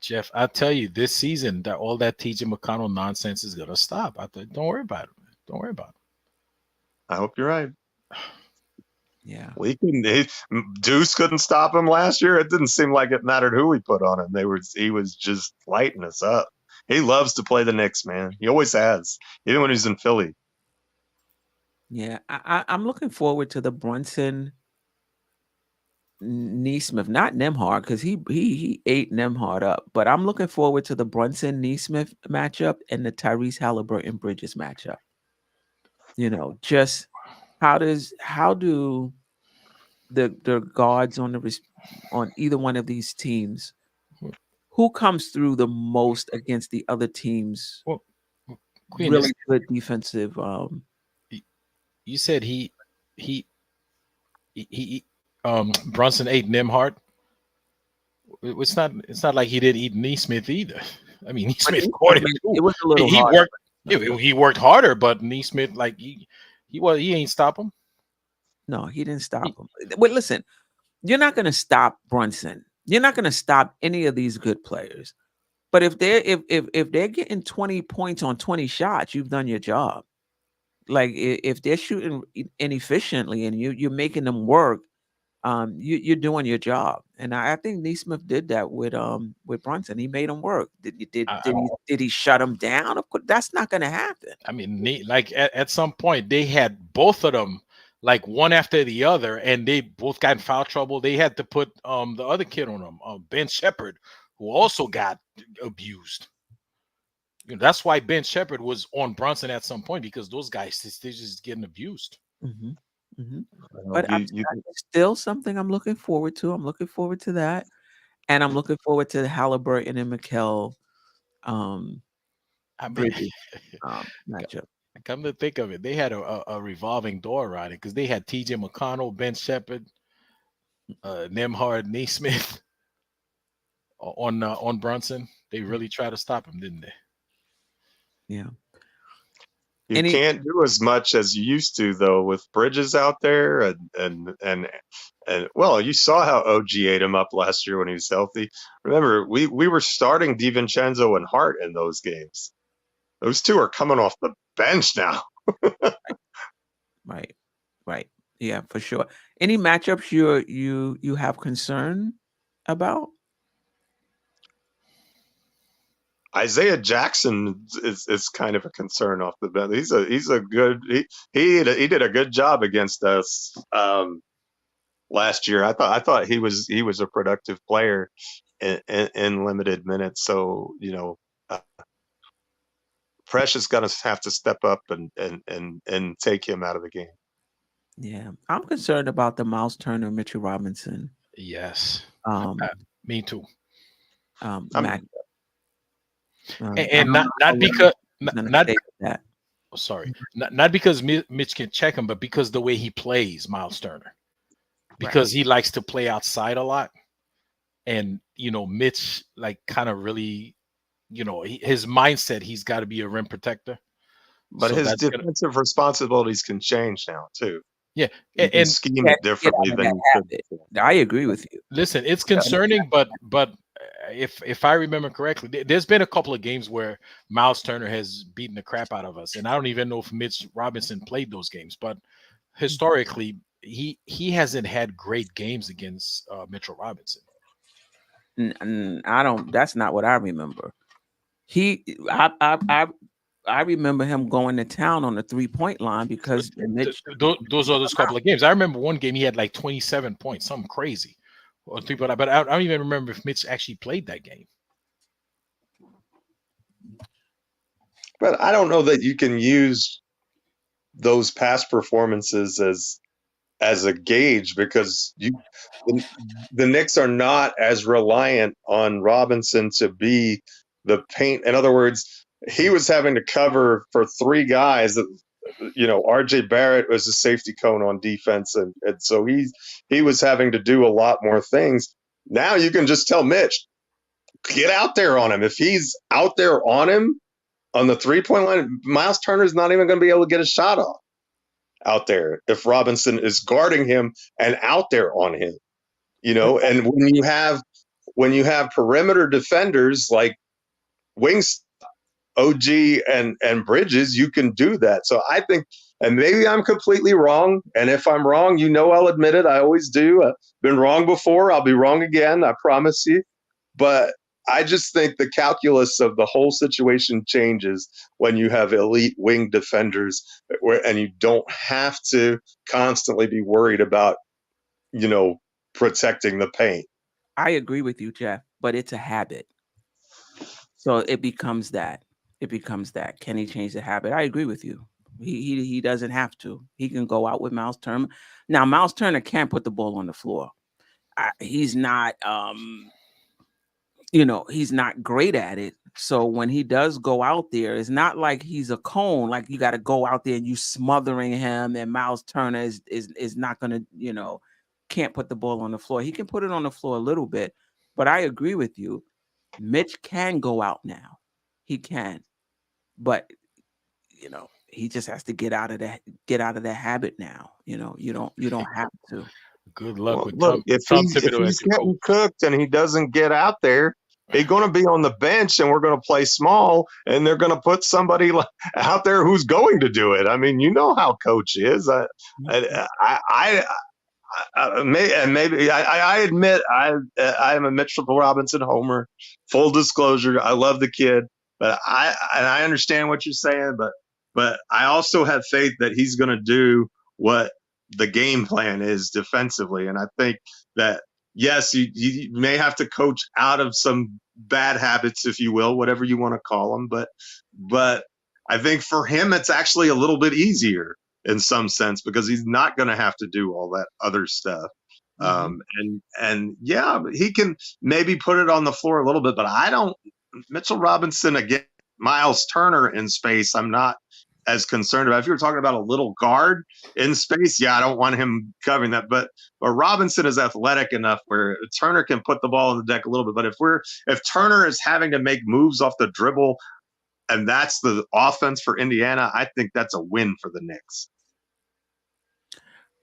Geoff, I'll tell you, this season that all that TJ McConnell nonsense is gonna stop. Don't worry about it. Don't worry about it. I hope you're right. Yeah, Deuce couldn't stop him last year. It didn't seem like it mattered who we put on him. He was just lighting us up. He loves to play the Knicks, man. He always has, even when he's in Philly. Yeah, I'm looking forward to the Brunson Nesmith, not Nembhard, because he ate Nembhard up. But I'm looking forward to the Brunson Nesmith matchup and the Tyrese Halliburton Bridges matchup. Just how do the guards on either one of these teams, who comes through the most against the other teams? Queen, really good defensive. You said he Brunson ate Nembhard. It's not like he didn't eat Nesmith either. I mean, Nesmith scored it. It was a little harder. He worked harder, but Nesmith, like he ain't stop him. No, he didn't stop him. But listen, you're not going to stop Brunson. You're not going to stop any of these good players. But if they're getting 20 points on 20 shots, you've done your job. Like if they're shooting inefficiently and you're making them work, you're doing your job. And I think Nesmith did that with Brunson. He made him work. Did he shut him down? Of course, that's not going to happen. I mean, like at some point they had both of them like one after the other, and they both got in foul trouble. They had to put the other kid on them, Ben Shepherd, who also got abused. That's why Ben Shepherd was on Brunson at some point, because those guys they're just getting abused. Mm-hmm. Mm-hmm. But it's still something I'm looking forward to. I'm looking forward to that, and I'm looking forward to Halliburton and Mikal I mean, Bridges matchup. come to think of it, they had a revolving door around it because they had T.J. McConnell, Ben Shepherd, Nemhard Neesmith on Brunson. They really tried to stop him, didn't they? Yeah. You can't do as much as you used to though with Bridges out there, and well, you saw how OG ate him up last year when he was healthy. Remember, we were starting DiVincenzo and Hart in those games. Those two are coming off the bench now. Right. Yeah, for sure. Any matchups you have concern about? Isaiah Jackson is kind of a concern off the bench. He's a good he did a good job against us last year. I thought he was a productive player in limited minutes. So Precious gonna have to step up and take him out of the game. Yeah, I'm concerned about the Miles Turner, Mitchell Robinson. Yes, me too. Matchup. And not because that. Oh, sorry, not because Mitch can check him, but because the way he plays, Miles Turner, because he likes to play outside a lot, and Mitch like kind of really, his mindset, he's got to be a rim protector. But his defensive responsibilities can change now too. Yeah, and scheme it differently than I agree with you. Listen, it's concerning, but if I remember correctly, there's been a couple of games where Miles Turner has beaten the crap out of us, and I don't even know if Mitch Robinson played those games. But historically, he hasn't had great games against Mitchell Robinson. I don't. That's not what I remember. I remember him going to town on the 3-point line because those are those couple of games. I remember one game he had like 27 points, something crazy. But I don't even remember if Mitch actually played that game. But I don't know that you can use those past performances as a gauge because the Knicks are not as reliant on Robinson to be the paint. In other words, he was having to cover for three guys. RJ Barrett was a safety cone on defense, and so he was having to do a lot more things. Now you can just tell Mitch, get out there on him. If he's out there on him on the 3-point line, Miles Turner's not even going to be able to get a shot off out there if Robinson is guarding him and out there on him. And when you have perimeter defenders like wings, OG and Bridges, you can do that. So I think, and maybe I'm completely wrong. And if I'm wrong, I'll admit it. I always do. I've been wrong before. I'll be wrong again. I promise you. But I just think the calculus of the whole situation changes when you have elite wing defenders and you don't have to constantly be worried about, protecting the paint. I agree with you, Geoff, but it's a habit. So it becomes that. Can he change the habit? I agree with you. He doesn't have to. He can go out with Miles Turner. Now, Miles Turner can't put the ball on the floor. He's not he's not great at it. So when he does go out there, it's not like he's a cone. Like you got to go out there and you smothering him, and Miles Turner is not gonna, can't put the ball on the floor. He can put it on the floor a little bit, but I agree with you. Mitch can go out now. He can, but he just has to get out of that habit now. You don't have to. Good luck with if he's getting cooked and he doesn't get out there, he's going to be on the bench, and we're going to play small, and they're going to put somebody out there who's going to do it. I mean, how coach is. I admit I am a Mitchell Robinson homer. Full disclosure, I love the kid, but I understand what you're saying, but I also have faith that he's going to do what the game plan is defensively, and I think that yes, you may have to coach out of some bad habits, if you will, whatever you want to call them, but I think for him it's actually a little bit easier in some sense because he's not going to have to do all that other stuff. And yeah, he can maybe put it on the floor a little bit, but Mitchell Robinson, again, Miles Turner in space, I'm not as concerned about. If you're talking about a little guard in space, yeah, I don't want him covering that. But Robinson is athletic enough where Turner can put the ball on the deck a little bit. But if Turner is having to make moves off the dribble, and that's the offense for Indiana, I think that's a win for the Knicks.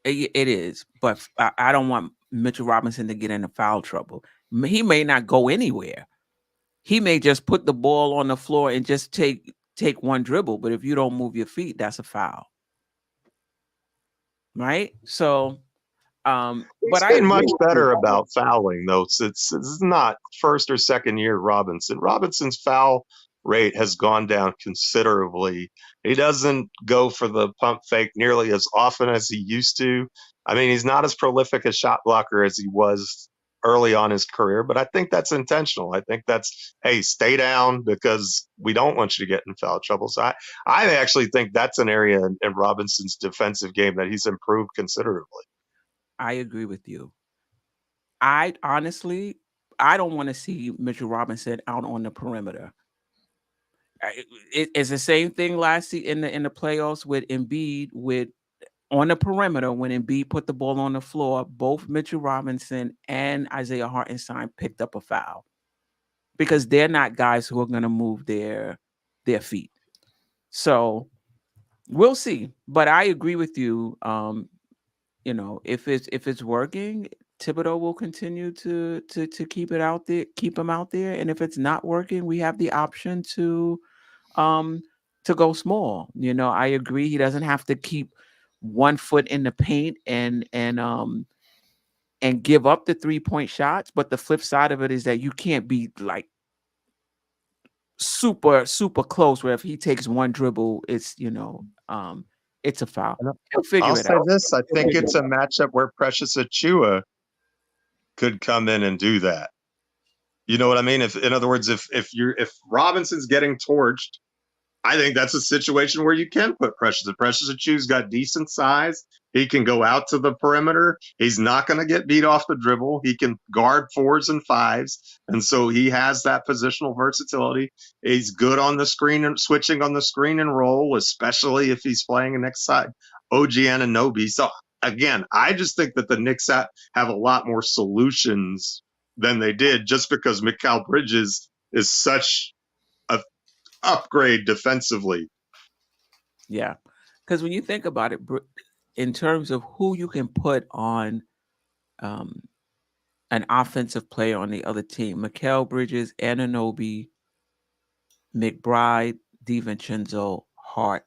It is, but I don't want Mitchell Robinson to get into foul trouble. He may not go anywhere. He may just put the ball on the floor and just take one dribble. But if you don't move your feet, that's a foul, right? So, He's but been much better about fouling, though. It's not first or second year Robinson. Robinson's foul rate has gone down considerably. He doesn't go for the pump fake nearly as often as he used to. I mean, he's not as prolific a shot blocker as he was early on his career, but I think that's intentional. I think that's, hey, stay down because we don't want you to get in foul trouble. So I actually think that's an area in Robinson's defensive game that he's improved considerably. I agree with you. I honestly, I don't want to see Mitchell Robinson out on the perimeter. It's the same thing last season in the playoffs with Embiid on the perimeter when Embiid put the ball on the floor. Both Mitchell Robinson and Isaiah Hartenstein picked up a foul because they're not guys who are going to move their feet. So we'll see. But I agree with you. If it's working, Thibodeau will continue to keep it out there, keep him out there. And if it's not working, we have the option to go small. I agree. He doesn't have to keep 1 foot in the paint and give up the 3-point shots. But the flip side of it is that you can't be like super, super close where if he takes one dribble, it's it's a foul. He'll figure I'll it say out. this. I think it's a matchup where Precious Achua could come in and do that. You know what I mean? In other words, if Robinson's getting torched, I think that's a situation where you can put Precious. If Precious Achua's got decent size, he can go out to the perimeter. He's not going to get beat off the dribble. He can guard 4s and 5s. And so he has that positional versatility. He's good on the screen and switching on the screen and roll, especially if he's playing next side OG Anunoby. So again, I just think that the Knicks have a lot more solutions than they did just because Mikal Bridges is such a upgrade defensively. Yeah, because when you think about it, in terms of who you can put on an offensive player on the other team, Mikal Bridges, Anunoby, McBride, DiVincenzo, Hart,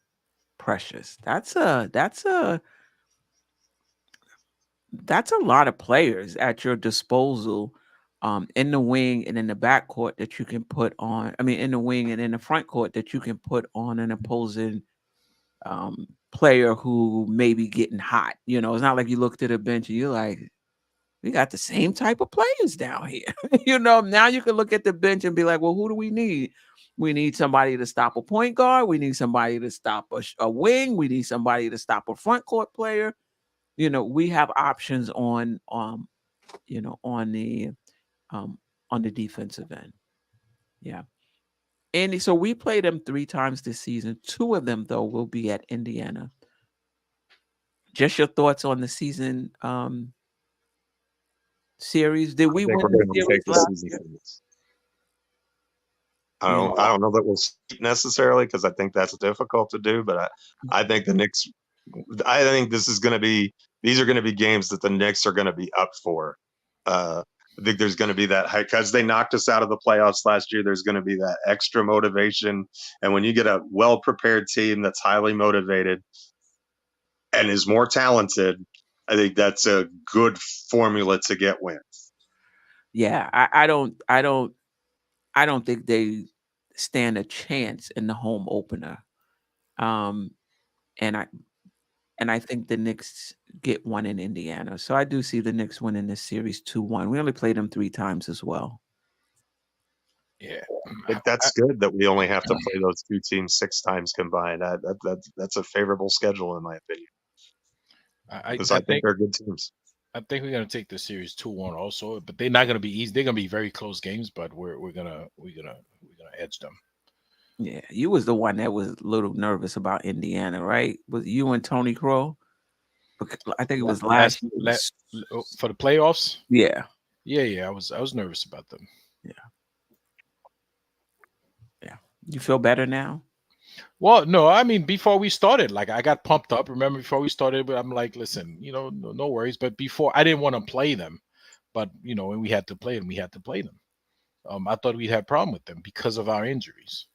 Precious. That's a lot of players at your disposal in the wing and in the backcourt that you can put on. I mean, in the wing and in the front court that you can put on an opposing player who may be getting hot. It's not like you look to the bench and you're like, we got the same type of players down here. Now you can look at the bench and be like, well, who do we need? We need somebody to stop a point guard. We need somebody to stop a wing. We need somebody to stop a front court player. We have options on the defensive end. Yeah. Andy, so we played them 3 times this season. 2 of them, though, will be at Indiana. Just your thoughts on the season series. Did we win the series last year? I don't know that we'll see necessarily because I think that's difficult to do, but I think the Knicks. I think these are going to be games that the Knicks are going to be up for. I think there's going to be that because they knocked us out of the playoffs last year. There's going to be that extra motivation, and when you get a well-prepared team that's highly motivated and is more talented, I think that's a good formula to get wins. Yeah, I don't think they stand a chance in the home opener. And I think the Knicks get one in Indiana. So I do see the Knicks winning this series 2-1. We only played them 3 times as well. Yeah, that's good that we only have to play those 2 teams 6 times combined. That's a favorable schedule in my opinion. Because I think they're good teams. I think we're gonna take the series 2-1 also, but they're not gonna be easy. They're gonna be very close games, but we're gonna edge them. Yeah, you was the one that was a little nervous about Indiana, right? Was you and Tony Crow? I think it was last year. For the playoffs. Yeah, Yeah. I was nervous about them. yeah, yeah. You feel better now? Well, no, I mean before we started, like I got pumped up. Remember before we started, but I'm like, listen, no worries. But before I didn't want to play them, but when we had to play them, we had to play them. I thought we'd have problem with them because of our injuries.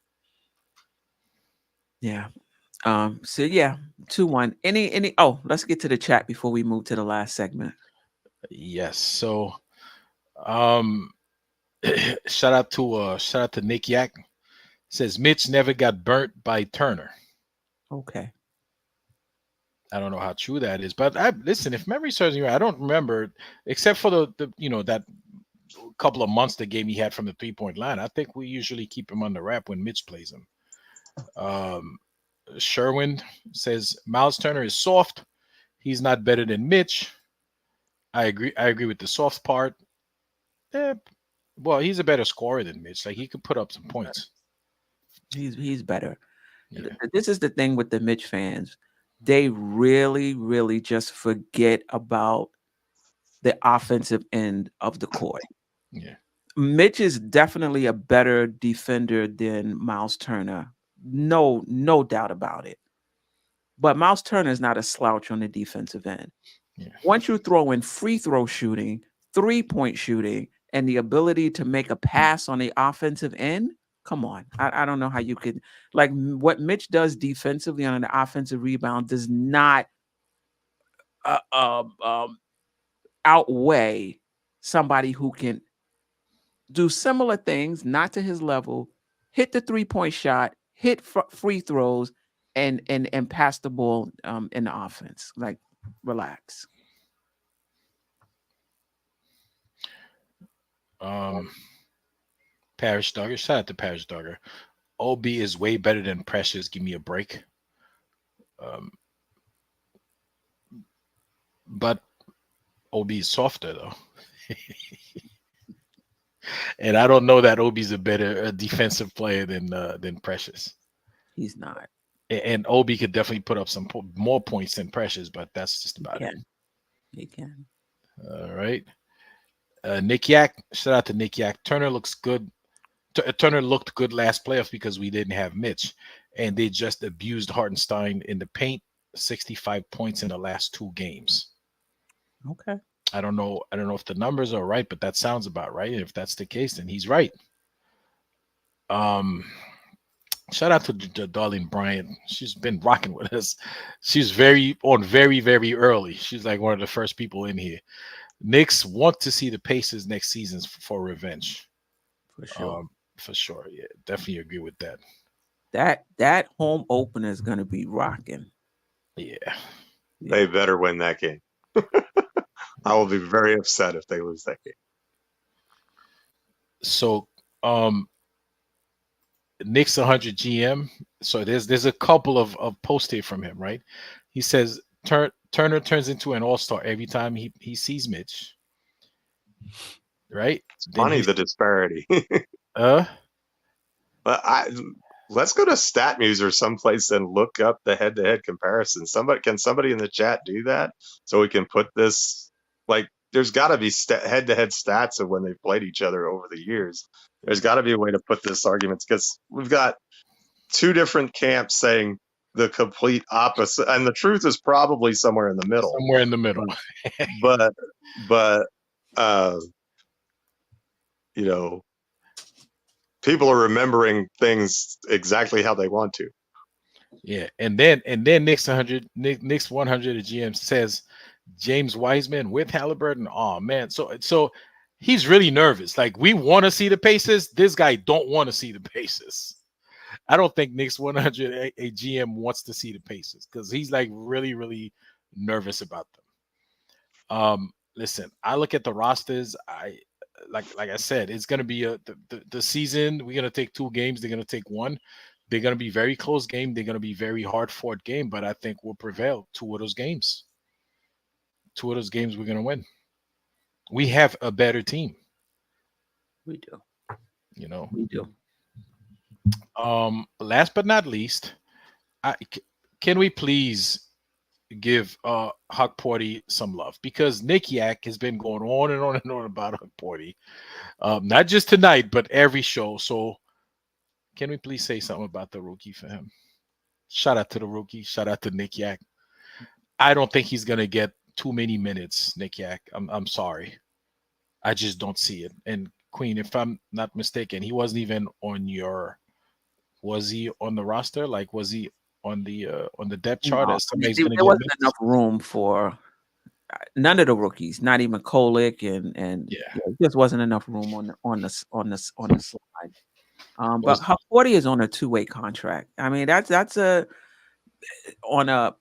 Yeah. So yeah, 2-1. Any oh, let's get to the chat before we move to the last segment. Yes. So um shout out to Nick Yak. Says Mitch never got burnt by Turner. Okay. I don't know how true that is, but listen, if memory serves me right, I don't remember except for the that couple of months the game he had from the 3-point line. I think we usually keep him on the wrap when Mitch plays him. Sherwin says Miles Turner is soft. He's not better than Mitch. I agree with the soft part. Well, he's a better scorer than Mitch. Like he could put up some points. He's better. Yeah. This is the thing with the Mitch fans. They really, really just forget about the offensive end of the court. Yeah. Mitch is definitely a better defender than Miles Turner. No doubt about it. But Miles Turner is not a slouch on the defensive end. Yeah. Once you throw in free throw shooting, 3-point shooting, and the ability to make a pass on the offensive end, come on. I don't know how you could what Mitch does defensively on an offensive rebound does not outweigh somebody who can do similar things, not to his level, hit the 3-point shot, hit free throws, and pass the ball in the offense. Like, relax. Parish Dogger. Shout out to Parish Dogger. OB is way better than Precious. Give me a break. But OB is softer though. And I don't know that OB's a better defensive player than Precious. He's not. And OB could definitely put up some more points than Precious, but that's just about it. He can. All right. Nick Yak. Shout out to Nick Yak. Turner looks good. Turner looked good last playoff because we didn't have Mitch, and they just abused Hartenstein in the paint. 65 points in the last 2 games. Okay. I don't know if the numbers are right, but that sounds about right. And if that's the case, then he's right. Shout out to Darlene Bryant. She's been rocking with us. She's very early. She's like one of the first people in here. Knicks want to see the Pacers next season for revenge. For sure. For sure. Yeah, definitely agree with that. That home opener is going to be rocking. Yeah. They better win that game. I will be very upset if they lose that game. So, Knicks 100 GM. So there's a couple of posts here from him, right? He says Turner turns into an all-star every time he sees Mitch. Right? It's funny the disparity. But let's go to StatMuse or someplace and look up the head-to-head comparison. Can somebody in the chat do that so we can put this? Like, there's got to be head-to-head stats of when they've played each other over the years. There's got to be a way to put this argument because we've got 2 different camps saying the complete opposite, and the truth is probably somewhere in the middle. Somewhere in the middle. but people are remembering things exactly how they want to. Yeah, and then Knicks 100 the GM says James Wiseman with Halliburton. Oh man, so he's really nervous. Like, we want to see the Pacers. This guy don't want to see the Pacers. I don't think Knicks 100 a GM wants to see the Pacers because he's like really, really nervous about them. Listen, I look at the rosters. Like I said, it's gonna be the season. We're gonna take 2 games. They're gonna take 1. They're gonna be very close game. They're gonna be very hard fought game. But I think we'll prevail 2 of those games. 2 of those games we're gonna win. We have a better team. We do. You know, we do. Last but not least, can we please give Huck Porty some love, because Nick Yak has been going on and on and on about Huck Porty, not just tonight but every show. So can we please say something about the rookie for him? Shout out to the rookie. Shout out to Nick Yak. I don't think he's gonna get too many minutes, Nick Yak. I'm sorry. I just don't see it. And Queen, if I'm not mistaken, he wasn't even on your. Was he on the roster? Like, was he on the depth chart No, as somebody's there gonna there get wasn't minutes? enough room for none of the rookies, not even Kolick, and Yeah. there just wasn't enough room on the slide. But Was Huckworthy is on a two-way contract. I mean, that's a on a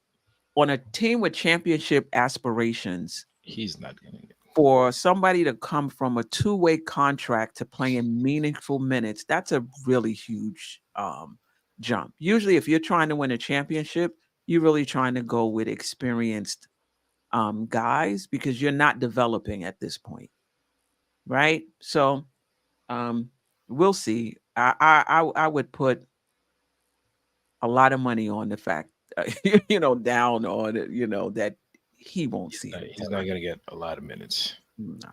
on a team with championship aspirations. He's not gonna get. For somebody to come from a two-way contract to playing meaningful minutes, that's a really huge jump. Usually, if you're trying to win a championship, you're really trying to go with experienced guys because you're not developing at this point, right? So we'll see. I would put a lot of money on the fact, down on it, that he won't see it. He's not gonna get a lot of minutes. No,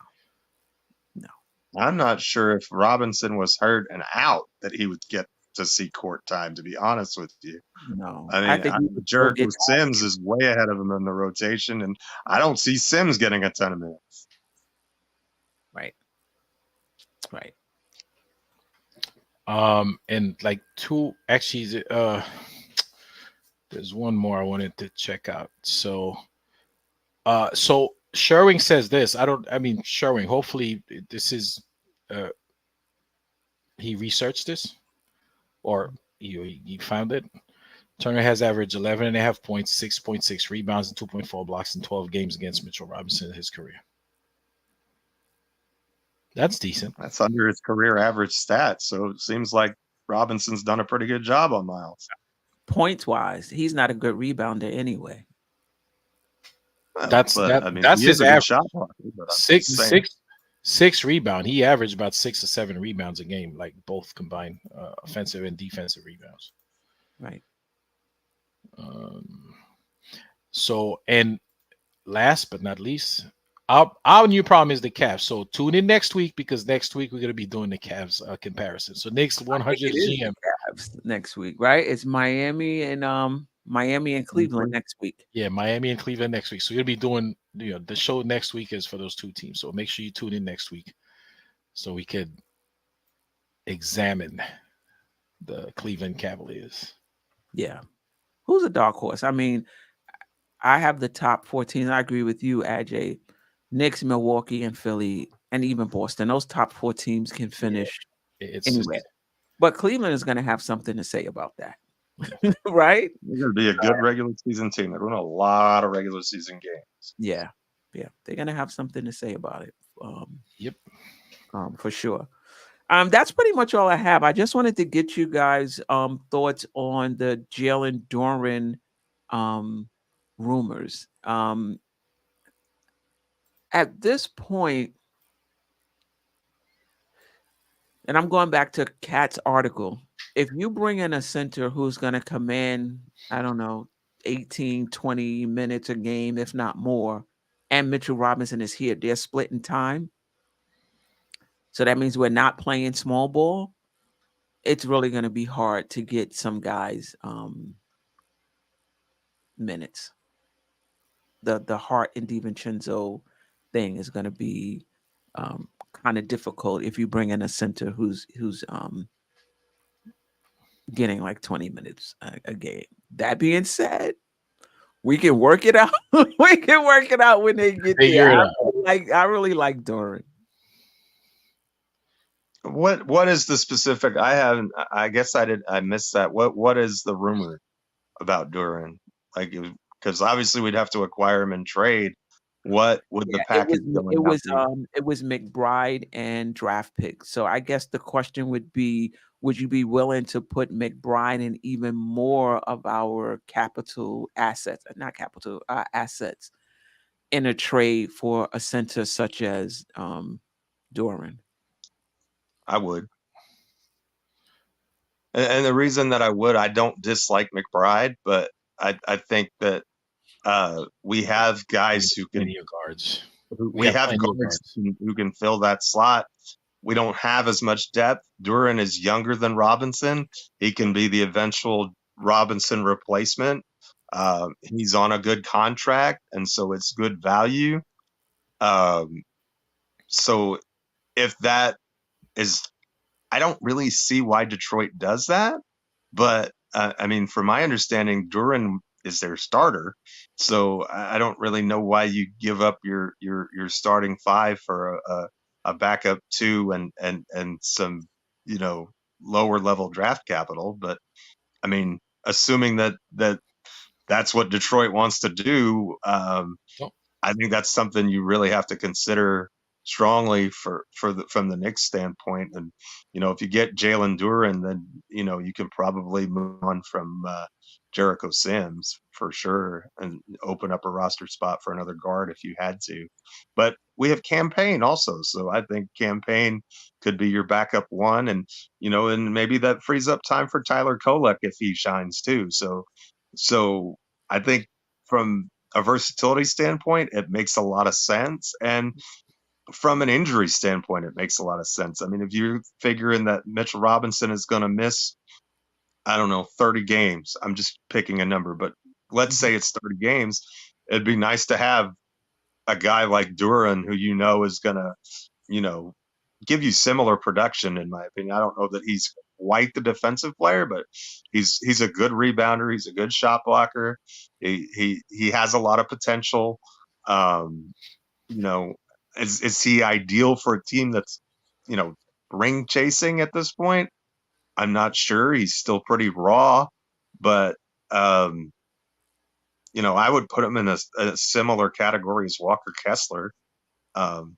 no, I'm not sure if Robinson was hurt and out that he would get to see court time, to be honest with you. no. I I mean, think he would still Jericho get Sims is way ahead of him in the rotation, and I don't see Sims getting a ton of minutes. right, right. And like two actually, there's one more I wanted to check out. So Sherwing says this. I mean Sherwing, hopefully this is he researched this, or he found it. Turner has averaged 11.5 points, 6.6 rebounds, and 2.4 blocks in 12 games against Mitchell Robinson in his career. That's decent. That's under his career average stats, so it seems like Robinson's done a pretty good job on Miles. Points wise, he's not a good rebounder anyway. Well, That's he his is a good average. shot blocker. But I'm just saying. Six rebound. He averaged about 6 or 7 rebounds a game, like both combined, offensive and defensive rebounds. Right. So, and last but not least, our new problem is the Cavs. So tune in next week, because next week we're going to be doing the Cavs comparison. So Knicks 100 GM next week, right? It's Miami and Cleveland next week. Yeah, Miami and Cleveland next week. So we'll be doing the show next week is for those two teams. So make sure you tune in next week so we could examine the Cleveland Cavaliers. Yeah. Who's a dark horse? I mean, I have the top 14. I agree with you, Ajay. Knicks, Milwaukee, and Philly, and even Boston. Those top 4 teams can finish anywhere. But Cleveland is going to have something to say about that. Right? They're going to be a good regular season team. They're winning a lot of regular season games. Yeah. Yeah. They're going to have something to say about it. Yep. For sure. That's pretty much all I have. I just wanted to get you guys thoughts on the Jalen Duren rumors. At this point, and I'm going back to Kat's article, if you bring in a center who's going to command, I don't know, 18, 20 minutes a game, if not more, and Mitchell Robinson is here, they're splitting time. So that means we're not playing small ball. It's really going to be hard to get some guys minutes. The Hart and DiVincenzo thing is going to be kind of difficult if you bring in a center who's getting like 20 minutes a game. That being said, we can work it out. We can work it out when they get there. I really like Duren. What is the specific? I guess I missed that. What is the rumor about Duren? Like, because obviously we'd have to acquire him in trade. What would the package it was McBride and draft picks. So I guess the question would be, would you be willing to put McBride and even more of our assets in a trade for a center such as Duren? I would. And the reason that I don't dislike McBride, but I think that we have guys who can Plenty of guards. we have Plenty of guards guards. who can fill that slot. We don't have as much depth. Duran is younger than Robinson. He can be the eventual Robinson replacement. He's on a good contract, and so it's good value. Um, so if that is, I don't really see why Detroit does that. But I mean, from my understanding, Duran is their starter, so I don't really know why you give up your starting five for a backup two and some lower level draft capital. But I mean, assuming that's what Detroit wants to do, Oh, I think that's something you really have to consider strongly from the Knicks standpoint. And if you get Jalen Duren, then you can probably move on from Jericho Sims for sure, and open up a roster spot for another guard if you had to. But we have Campaign also, so I think Campaign could be your backup one, and maybe that frees up time for Tyler Kolek if he shines too. So I think from a versatility standpoint, it makes a lot of sense. And from an injury standpoint, it makes a lot of sense. I mean, if you're figuring that Mitchell Robinson is going to miss, I don't know, 30 games, I'm just picking a number, but let's say it's 30 games, it'd be nice to have a guy like Duran who is going to, give you similar production, in my opinion. I don't know that he's quite the defensive player, but he's a good rebounder. He's a good shot blocker. He has a lot of potential. Um, you know, is he ideal for a team that's ring chasing at this point? I'm not sure. He's still pretty raw, but um, I would put him in a similar category as Walker Kessler. Um,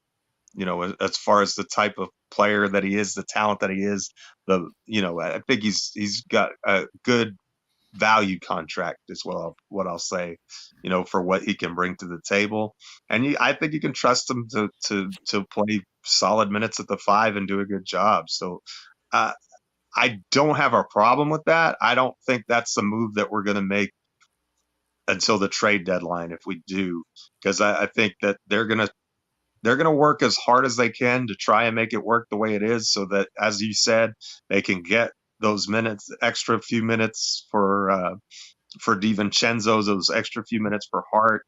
as far as the type of player that he is, the talent that he is, I think he's got a good value contract as well. What I'll say, for what he can bring to the table, and I think you can trust him to play solid minutes at the five and do a good job. So, I don't have a problem with that. I don't think that's the move that we're going to make until the trade deadline, if we do, because I think that they're going to work as hard as they can to try and make it work the way it is, so that, as you said, they can get those minutes, extra few minutes for DiVincenzo, those extra few minutes for Hart.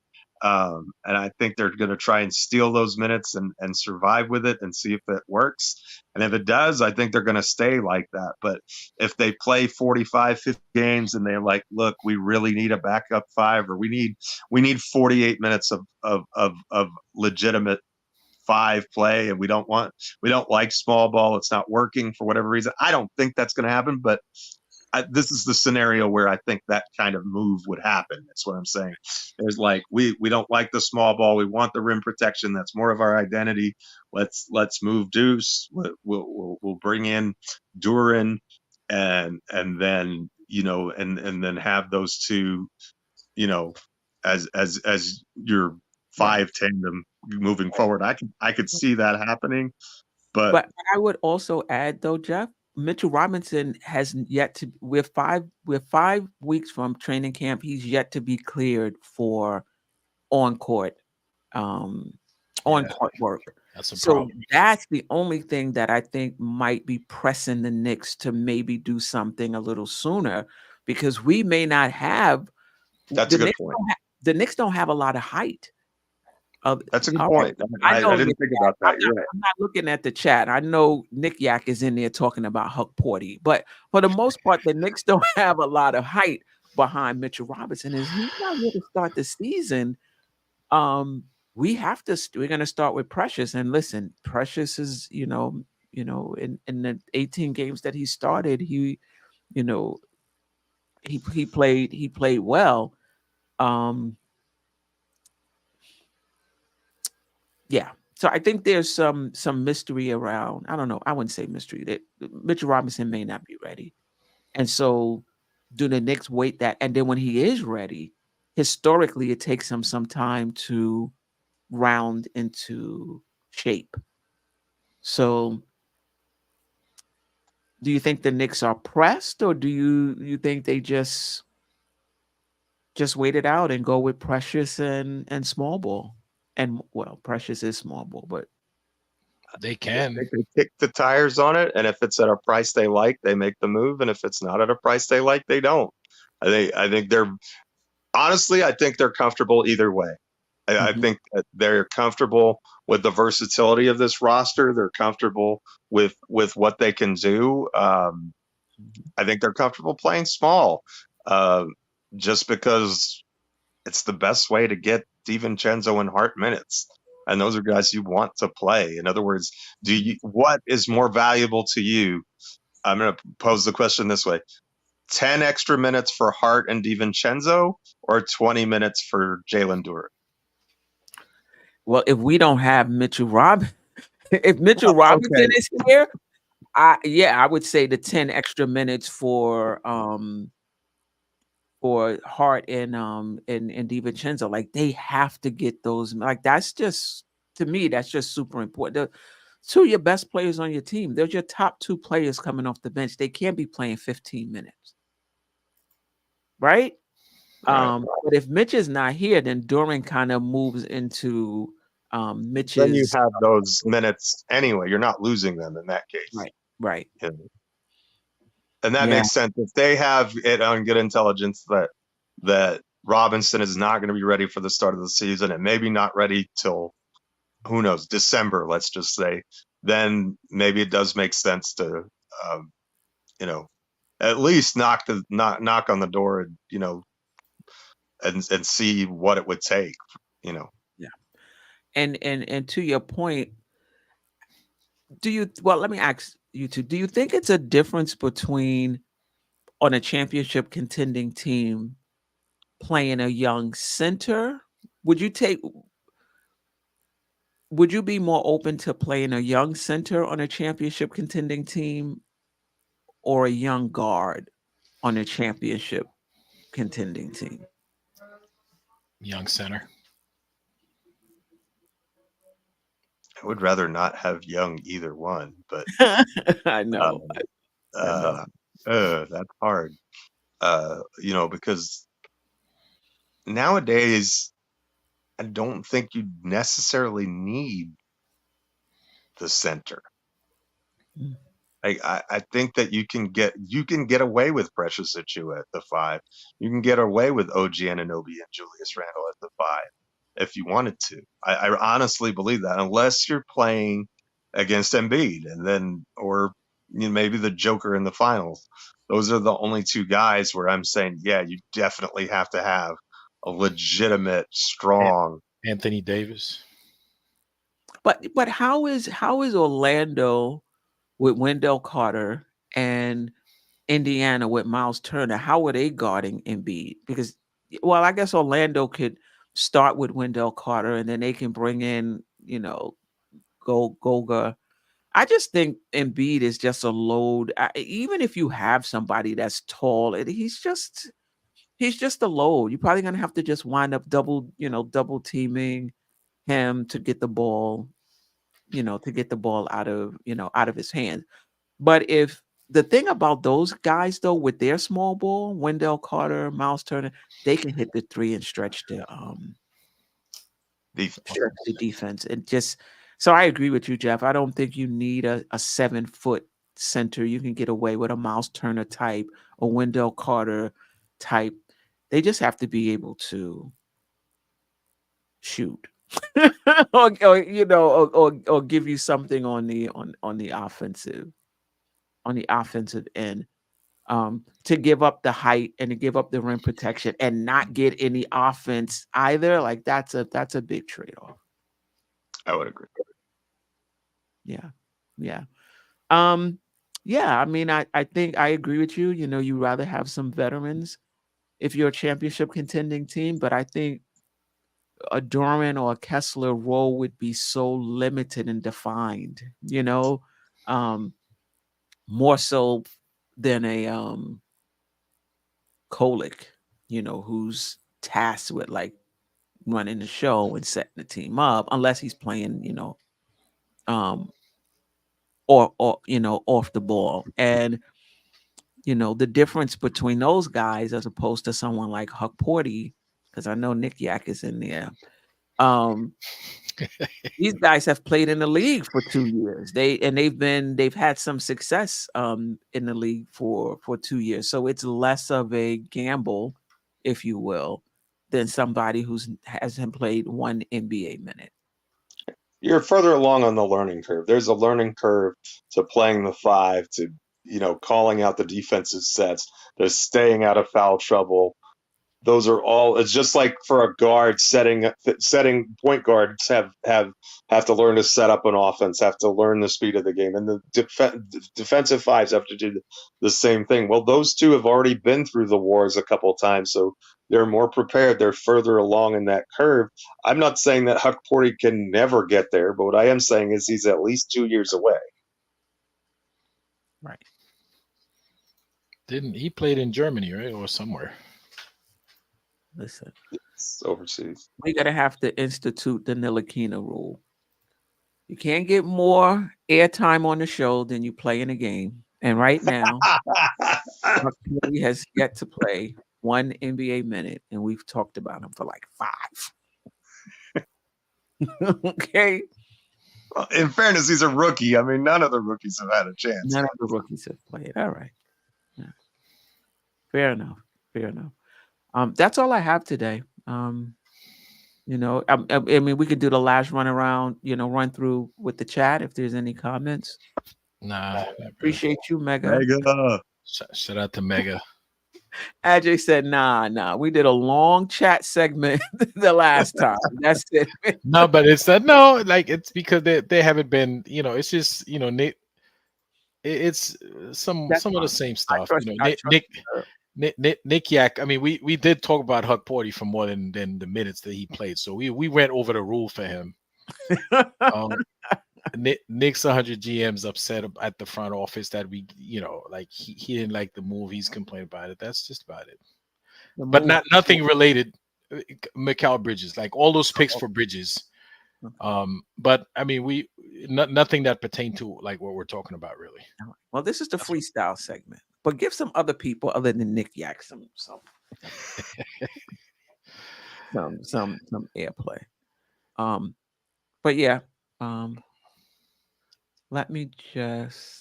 And I think they're going to try and steal those minutes and survive with it and see if it works. And if it does, I think they're going to stay like that. But if they play 45, 50 games and they're like, look, we really need a backup five, or we need 48 minutes of legitimate five play, and we don't like small ball, it's not working for whatever reason, I don't think that's going to happen. But this is the scenario where I think that kind of move would happen. That's what I'm saying. There's like, we don't like the small ball, we want the rim protection, that's more of our identity. Let's move Deuce. We'll bring in Duran, and then and then have those two, as your five tandem moving forward. I could see that happening, but I would also add, though, Jeff, Mitchell Robinson has yet to. We're 5 weeks from training camp. He's yet to be cleared for on court work. that's a So problem. that's the only thing that I think might be pressing the Knicks to maybe do something a little sooner, because we may not have. that's a good point. The Knicks don't have a lot of height. That's a good All point. right. I didn't think about that. You're right. I'm not looking at the chat. I know Nick Yak is in there talking about Huck Porty, but for the most part, the Knicks don't have a lot of height behind Mitchell Robinson. Is he's not here to start the season? We're going to start with Precious. And listen, Precious is, in the 18 games that he started, he played well. Yeah. So I think there's some mystery around. I don't know. I wouldn't say mystery. That Mitchell Robinson may not be ready. And so do the Knicks wait that? And then when he is ready, historically, it takes him some time to round into shape. So Do you think the Knicks are pressed, or do you think they just wait it out and go with Precious and small ball? And well, Precious is small ball, but They They can. can kick the tires on it, and if it's at a price they like, they make the move, and if it's not at a price they like, they don't. I think they're honestly, I think they're comfortable either way. I Mhm. think that they're comfortable with the versatility of this roster. They're comfortable with what they can do. I think they're comfortable playing small, uh, just because it's the best way to get DiVincenzo and Hart minutes. And those are guys you want to play. In other words, what is more valuable to you? I'm going to pose the question this way: 10 extra minutes for Hart and DiVincenzo, or 20 minutes for Jalen Duren? Well, if we don't have Mitchell Rob, if Mitchell Well, Robinson okay. is here, I would say the 10 extra minutes for Hart and DiVincenzo. Like they have to get those. Like that's just to me, that's just super important. The two of your best players on your team, they're your top two players coming off the bench. They can't be playing 15 minutes, right? Right. But if Mitch is not here, then Duran kind of moves into Then you Mitch's have those minutes anyway. You're not losing them in that case. right, right. Yeah. And that Yeah. makes sense. If they have it on good intelligence that Robinson is not going to be ready for the start of the season and maybe not ready till who knows, December, let's just say, then maybe it does make sense to um, you know, at least knock on the door and and see what it would take, you know. Yeah. And to your point, well, let me ask you two, do you think it's a difference between on a championship contending team playing a young center? Would you take would you be more open to playing a young center on a championship contending team or a young guard on a championship contending team? Young center. I would rather not have Young either one, but I know. um, I know. uh, that's hard. Because nowadays I don't think you necessarily need the center. Mm. I think that you can get away with Precious Achiuwa at the 5. You can get away with OG Anunoby and Julius Randle at the 5 if you wanted to. I honestly believe that, unless you're playing against Embiid and then or maybe the Joker in the finals. Those are the only two guys where I'm saying, yeah, you definitely have to have a legitimate, An- strong. Anthony Davis. But how is Orlando with Wendell Carter and Indiana with Miles Turner? How are they guarding Embiid? Because well, I guess Orlando could start with Wendell Carter and then they can bring in, Goga. I just think Embiid is just a load. Even if you have somebody that's tall, he's just a load. You're probably gonna have to just wind up double teaming him to get the ball, out of his hand. But if the thing about those guys though, with their small ball, Wendell Carter, Miles Turner, they can hit the three and Defense. stretch the defense. And just so I agree with you, Jeff. I don't think you need a 7-foot center. You can get away with a Miles Turner type, a Wendell Carter type. They just have to be able to shoot. or give you something on the offensive end, to give up the height and to give up the rim protection and not get any offense either. Like that's a big trade-off. I would agree. Yeah. Yeah. Um, yeah, I mean, I think I agree with you. You rather have some veterans if you're a championship contending team, but I think a Duran or a Kessler role would be so limited and defined, um, more so than a Kolick, who's tasked with like running the show and setting the team up, unless he's playing, um, or off the ball. And the difference between those guys as opposed to someone like Huck Porty, because I know Nick Yak is in there. These guys have played in the league for 2 years. They've had some success in the league for 2 years. So it's less of a gamble, if you will, than somebody who hasn't played one NBA minute. You're further along on the learning curve. There's a learning curve to playing the five, to calling out the defensive sets, to staying out of foul trouble. Those are all. It's just like for a guard setting point guards have to learn to set up an offense, have to learn the speed of the game, and the defensive fives have to do the same thing. Well, those two have already been through the wars a couple of times, so they're more prepared. They're further along in that curve. I'm not saying that Huck Porty can never get there, but what I am saying is he's at least 2 years away. Right. Didn't he played in Germany, right, or somewhere? Listen, it's overseas. We're gonna have to institute the Ntilikina rule. You can't get more airtime on the show than you play in a game. And right now, Huck Porty has yet to play one NBA minute, and we've talked about him for like 5. Okay. Well, in fairness, he's a rookie. I mean, none of the rookies have had a chance. None of the rookies have played. All right. Yeah. Fair enough. That's all I have today. I mean, we could do the last run around, run through with the chat if there's any comments. Nah. Appreciate you, Mega. Shout out to Mega. Ajay said, nah. We did a long chat segment the last time. That's it. No, but it's no, like it's because they haven't been, it's just, it's some of the same stuff. Nick Yak. I mean, we did talk about Huck Porty for more than the minutes that he played. So we went over the rule for him. Knicks 100 GM's upset at the front office that we, like he didn't like the move. He's complaining about it. That's just about it. But nothing related. Mikal Bridges, like all those picks for Bridges. But I mean, nothing that pertained to like what we're talking about, really. Well, this is the freestyle segment, but give some other people other than Nick Yak some airplay. But yeah, let me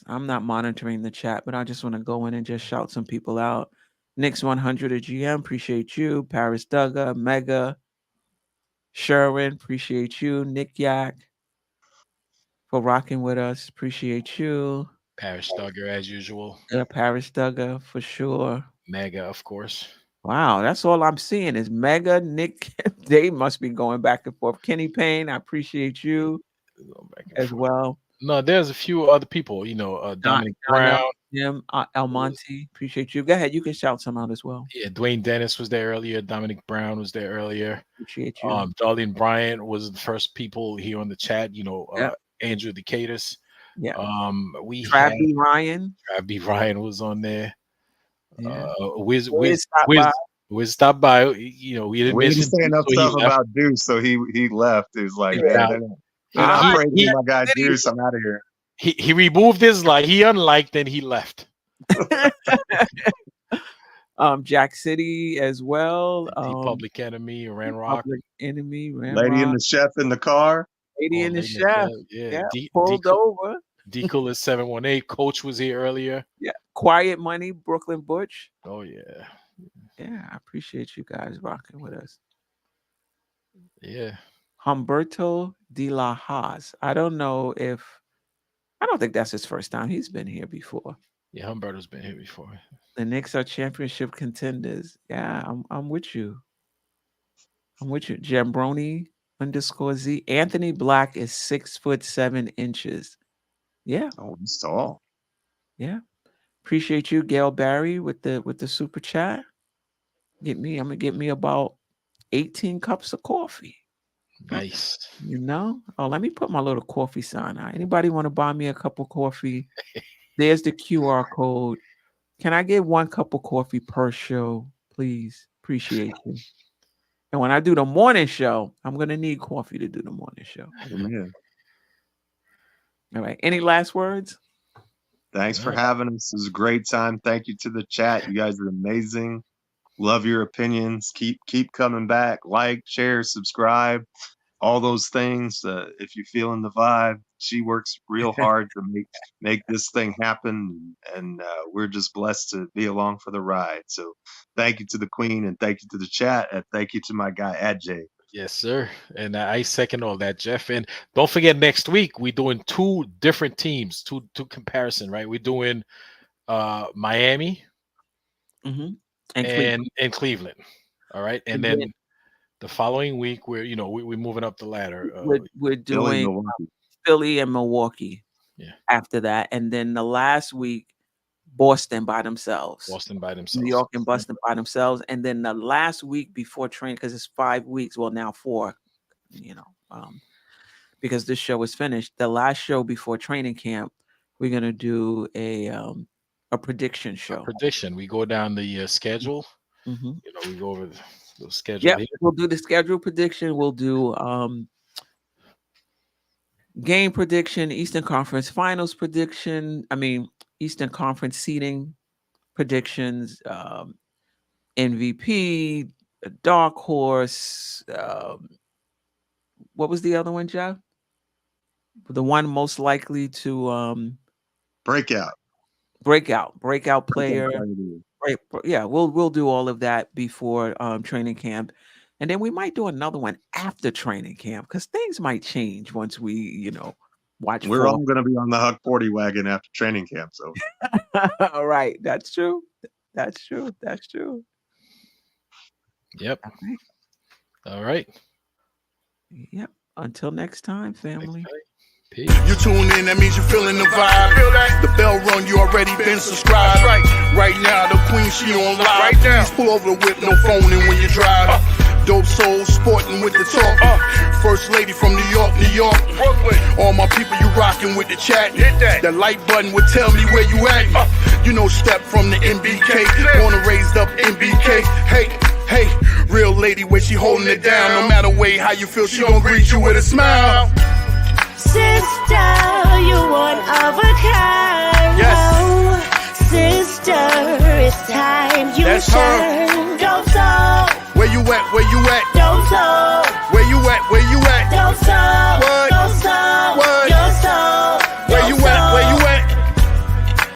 I'm not monitoring the chat, but I just want to go in and just shout some people out. Knicks 100 at GM, appreciate you. Paris Dugga, Mega, Sherwin, appreciate you. Nick Yak for rocking with us, appreciate you. Paris Duggar as usual. Paris Dugga for sure. Mega, of course. Wow, that's all I'm seeing is Mega, Nick. They must be going back and forth. Kenny Payne, I appreciate you as well. No, there's a few other people, Dominic Brown. Jim Almonte, appreciate you. Go ahead, you can shout some out as well. Yeah, Dwayne Dennis was there earlier. Dominic Brown was there earlier. Appreciate you. Darlene Bryant was the first people here on the chat. Andrew Decatus. Yeah. We Travis Ryan. Travis Ryan was on there. Yeah. Wiz stopped by. We didn't mention say enough stuff about Deuce, so he left. He was like, I'm praising my guy Deuce. I'm out of here. He removed his like. He unliked and he left. Jack City as well. Public Enemy, Ran Rock. Public Enemy, Ran Lady Rock. and the Chef in the car. Lady and the Chef. Yeah. Pulled over. D-Cool is 718. Coach was here earlier. Yeah. Quiet Money, Brooklyn Butch. Oh, yeah. Yeah, I appreciate you guys rocking with us. Yeah. Humberto de la Haas. I don't think that's his first time. He's been here before. Yeah, Humberto's been here before. The Knicks are championship contenders. Yeah, I'm with you. Jambroni _Z. Anthony Black is 6'7". Yeah. Oh, he's tall. Yeah. Appreciate you, Gail Barry, with the super chat. I'm gonna get me about 18 cups of coffee. Nice. Oh, let me put my little coffee sign out. Anybody want to buy me a cup of coffee? There's the QR code. Can I get 1 cup of coffee per show, please? Appreciate you. And when I do the morning show, I'm gonna need coffee to do the morning show. Yeah. All right. Any last words? Thanks for having us. It was a great time. Thank you to the chat. You guys are amazing. Love your opinions. Keep coming back. Like, share, subscribe, all those things. If you're feeling the vibe, she works real hard to make this thing happen, and we're just blessed to be along for the ride. So thank you to the queen, and thank you to the chat, and thank you to my guy Ajay. Yes, sir. And I second all that, Jeff. And don't forget, next week we're doing 2 different teams, two comparison, right? We're doing Miami and Cleveland. All right. And then the following week we're moving up the ladder. We're doing Philly and Milwaukee. Yeah. After that, and then the last week, Boston by themselves. New York and Boston by themselves, and then the last week before training, because it's 5 weeks. Well, now 4. Because this show is finished. The last show before training camp, we're gonna do a prediction show. We go down the schedule. We go over the schedule. Yeah, we'll do the schedule prediction. We'll do game prediction, Eastern Conference Finals prediction. Eastern Conference seeding predictions, MVP, dark horse. What was the other one, Jeff? The one most likely to breakout player. Right. Yeah, we'll do all of that before training camp. And then we might do another one after training camp, because things might change once we, watch. We're all going to be on the Huck 40 wagon after training camp. So, all right. That's true. Yep. All right. Yep. Until next time, family. Peace. You tune in, that means you're feeling the vibe. The bell rung, you already been subscribed. Right now, the queen, she on live. Please pull over the whip, no phoning when you drive. Dope Soul sporting with the talk. First lady from New York. All my people, you rocking with the chat. That like button would tell me where you at. Step from the MBK. Born and raised up MBK. Hey, real lady, where she holding it down. No matter how you feel, she gon' greet you with a smile. Sister, you one of a kind. Yes. Oh, sister, it's time you shine. Dope Soul. Where you at? Dope Soul. Where you at? Dope Soul. What?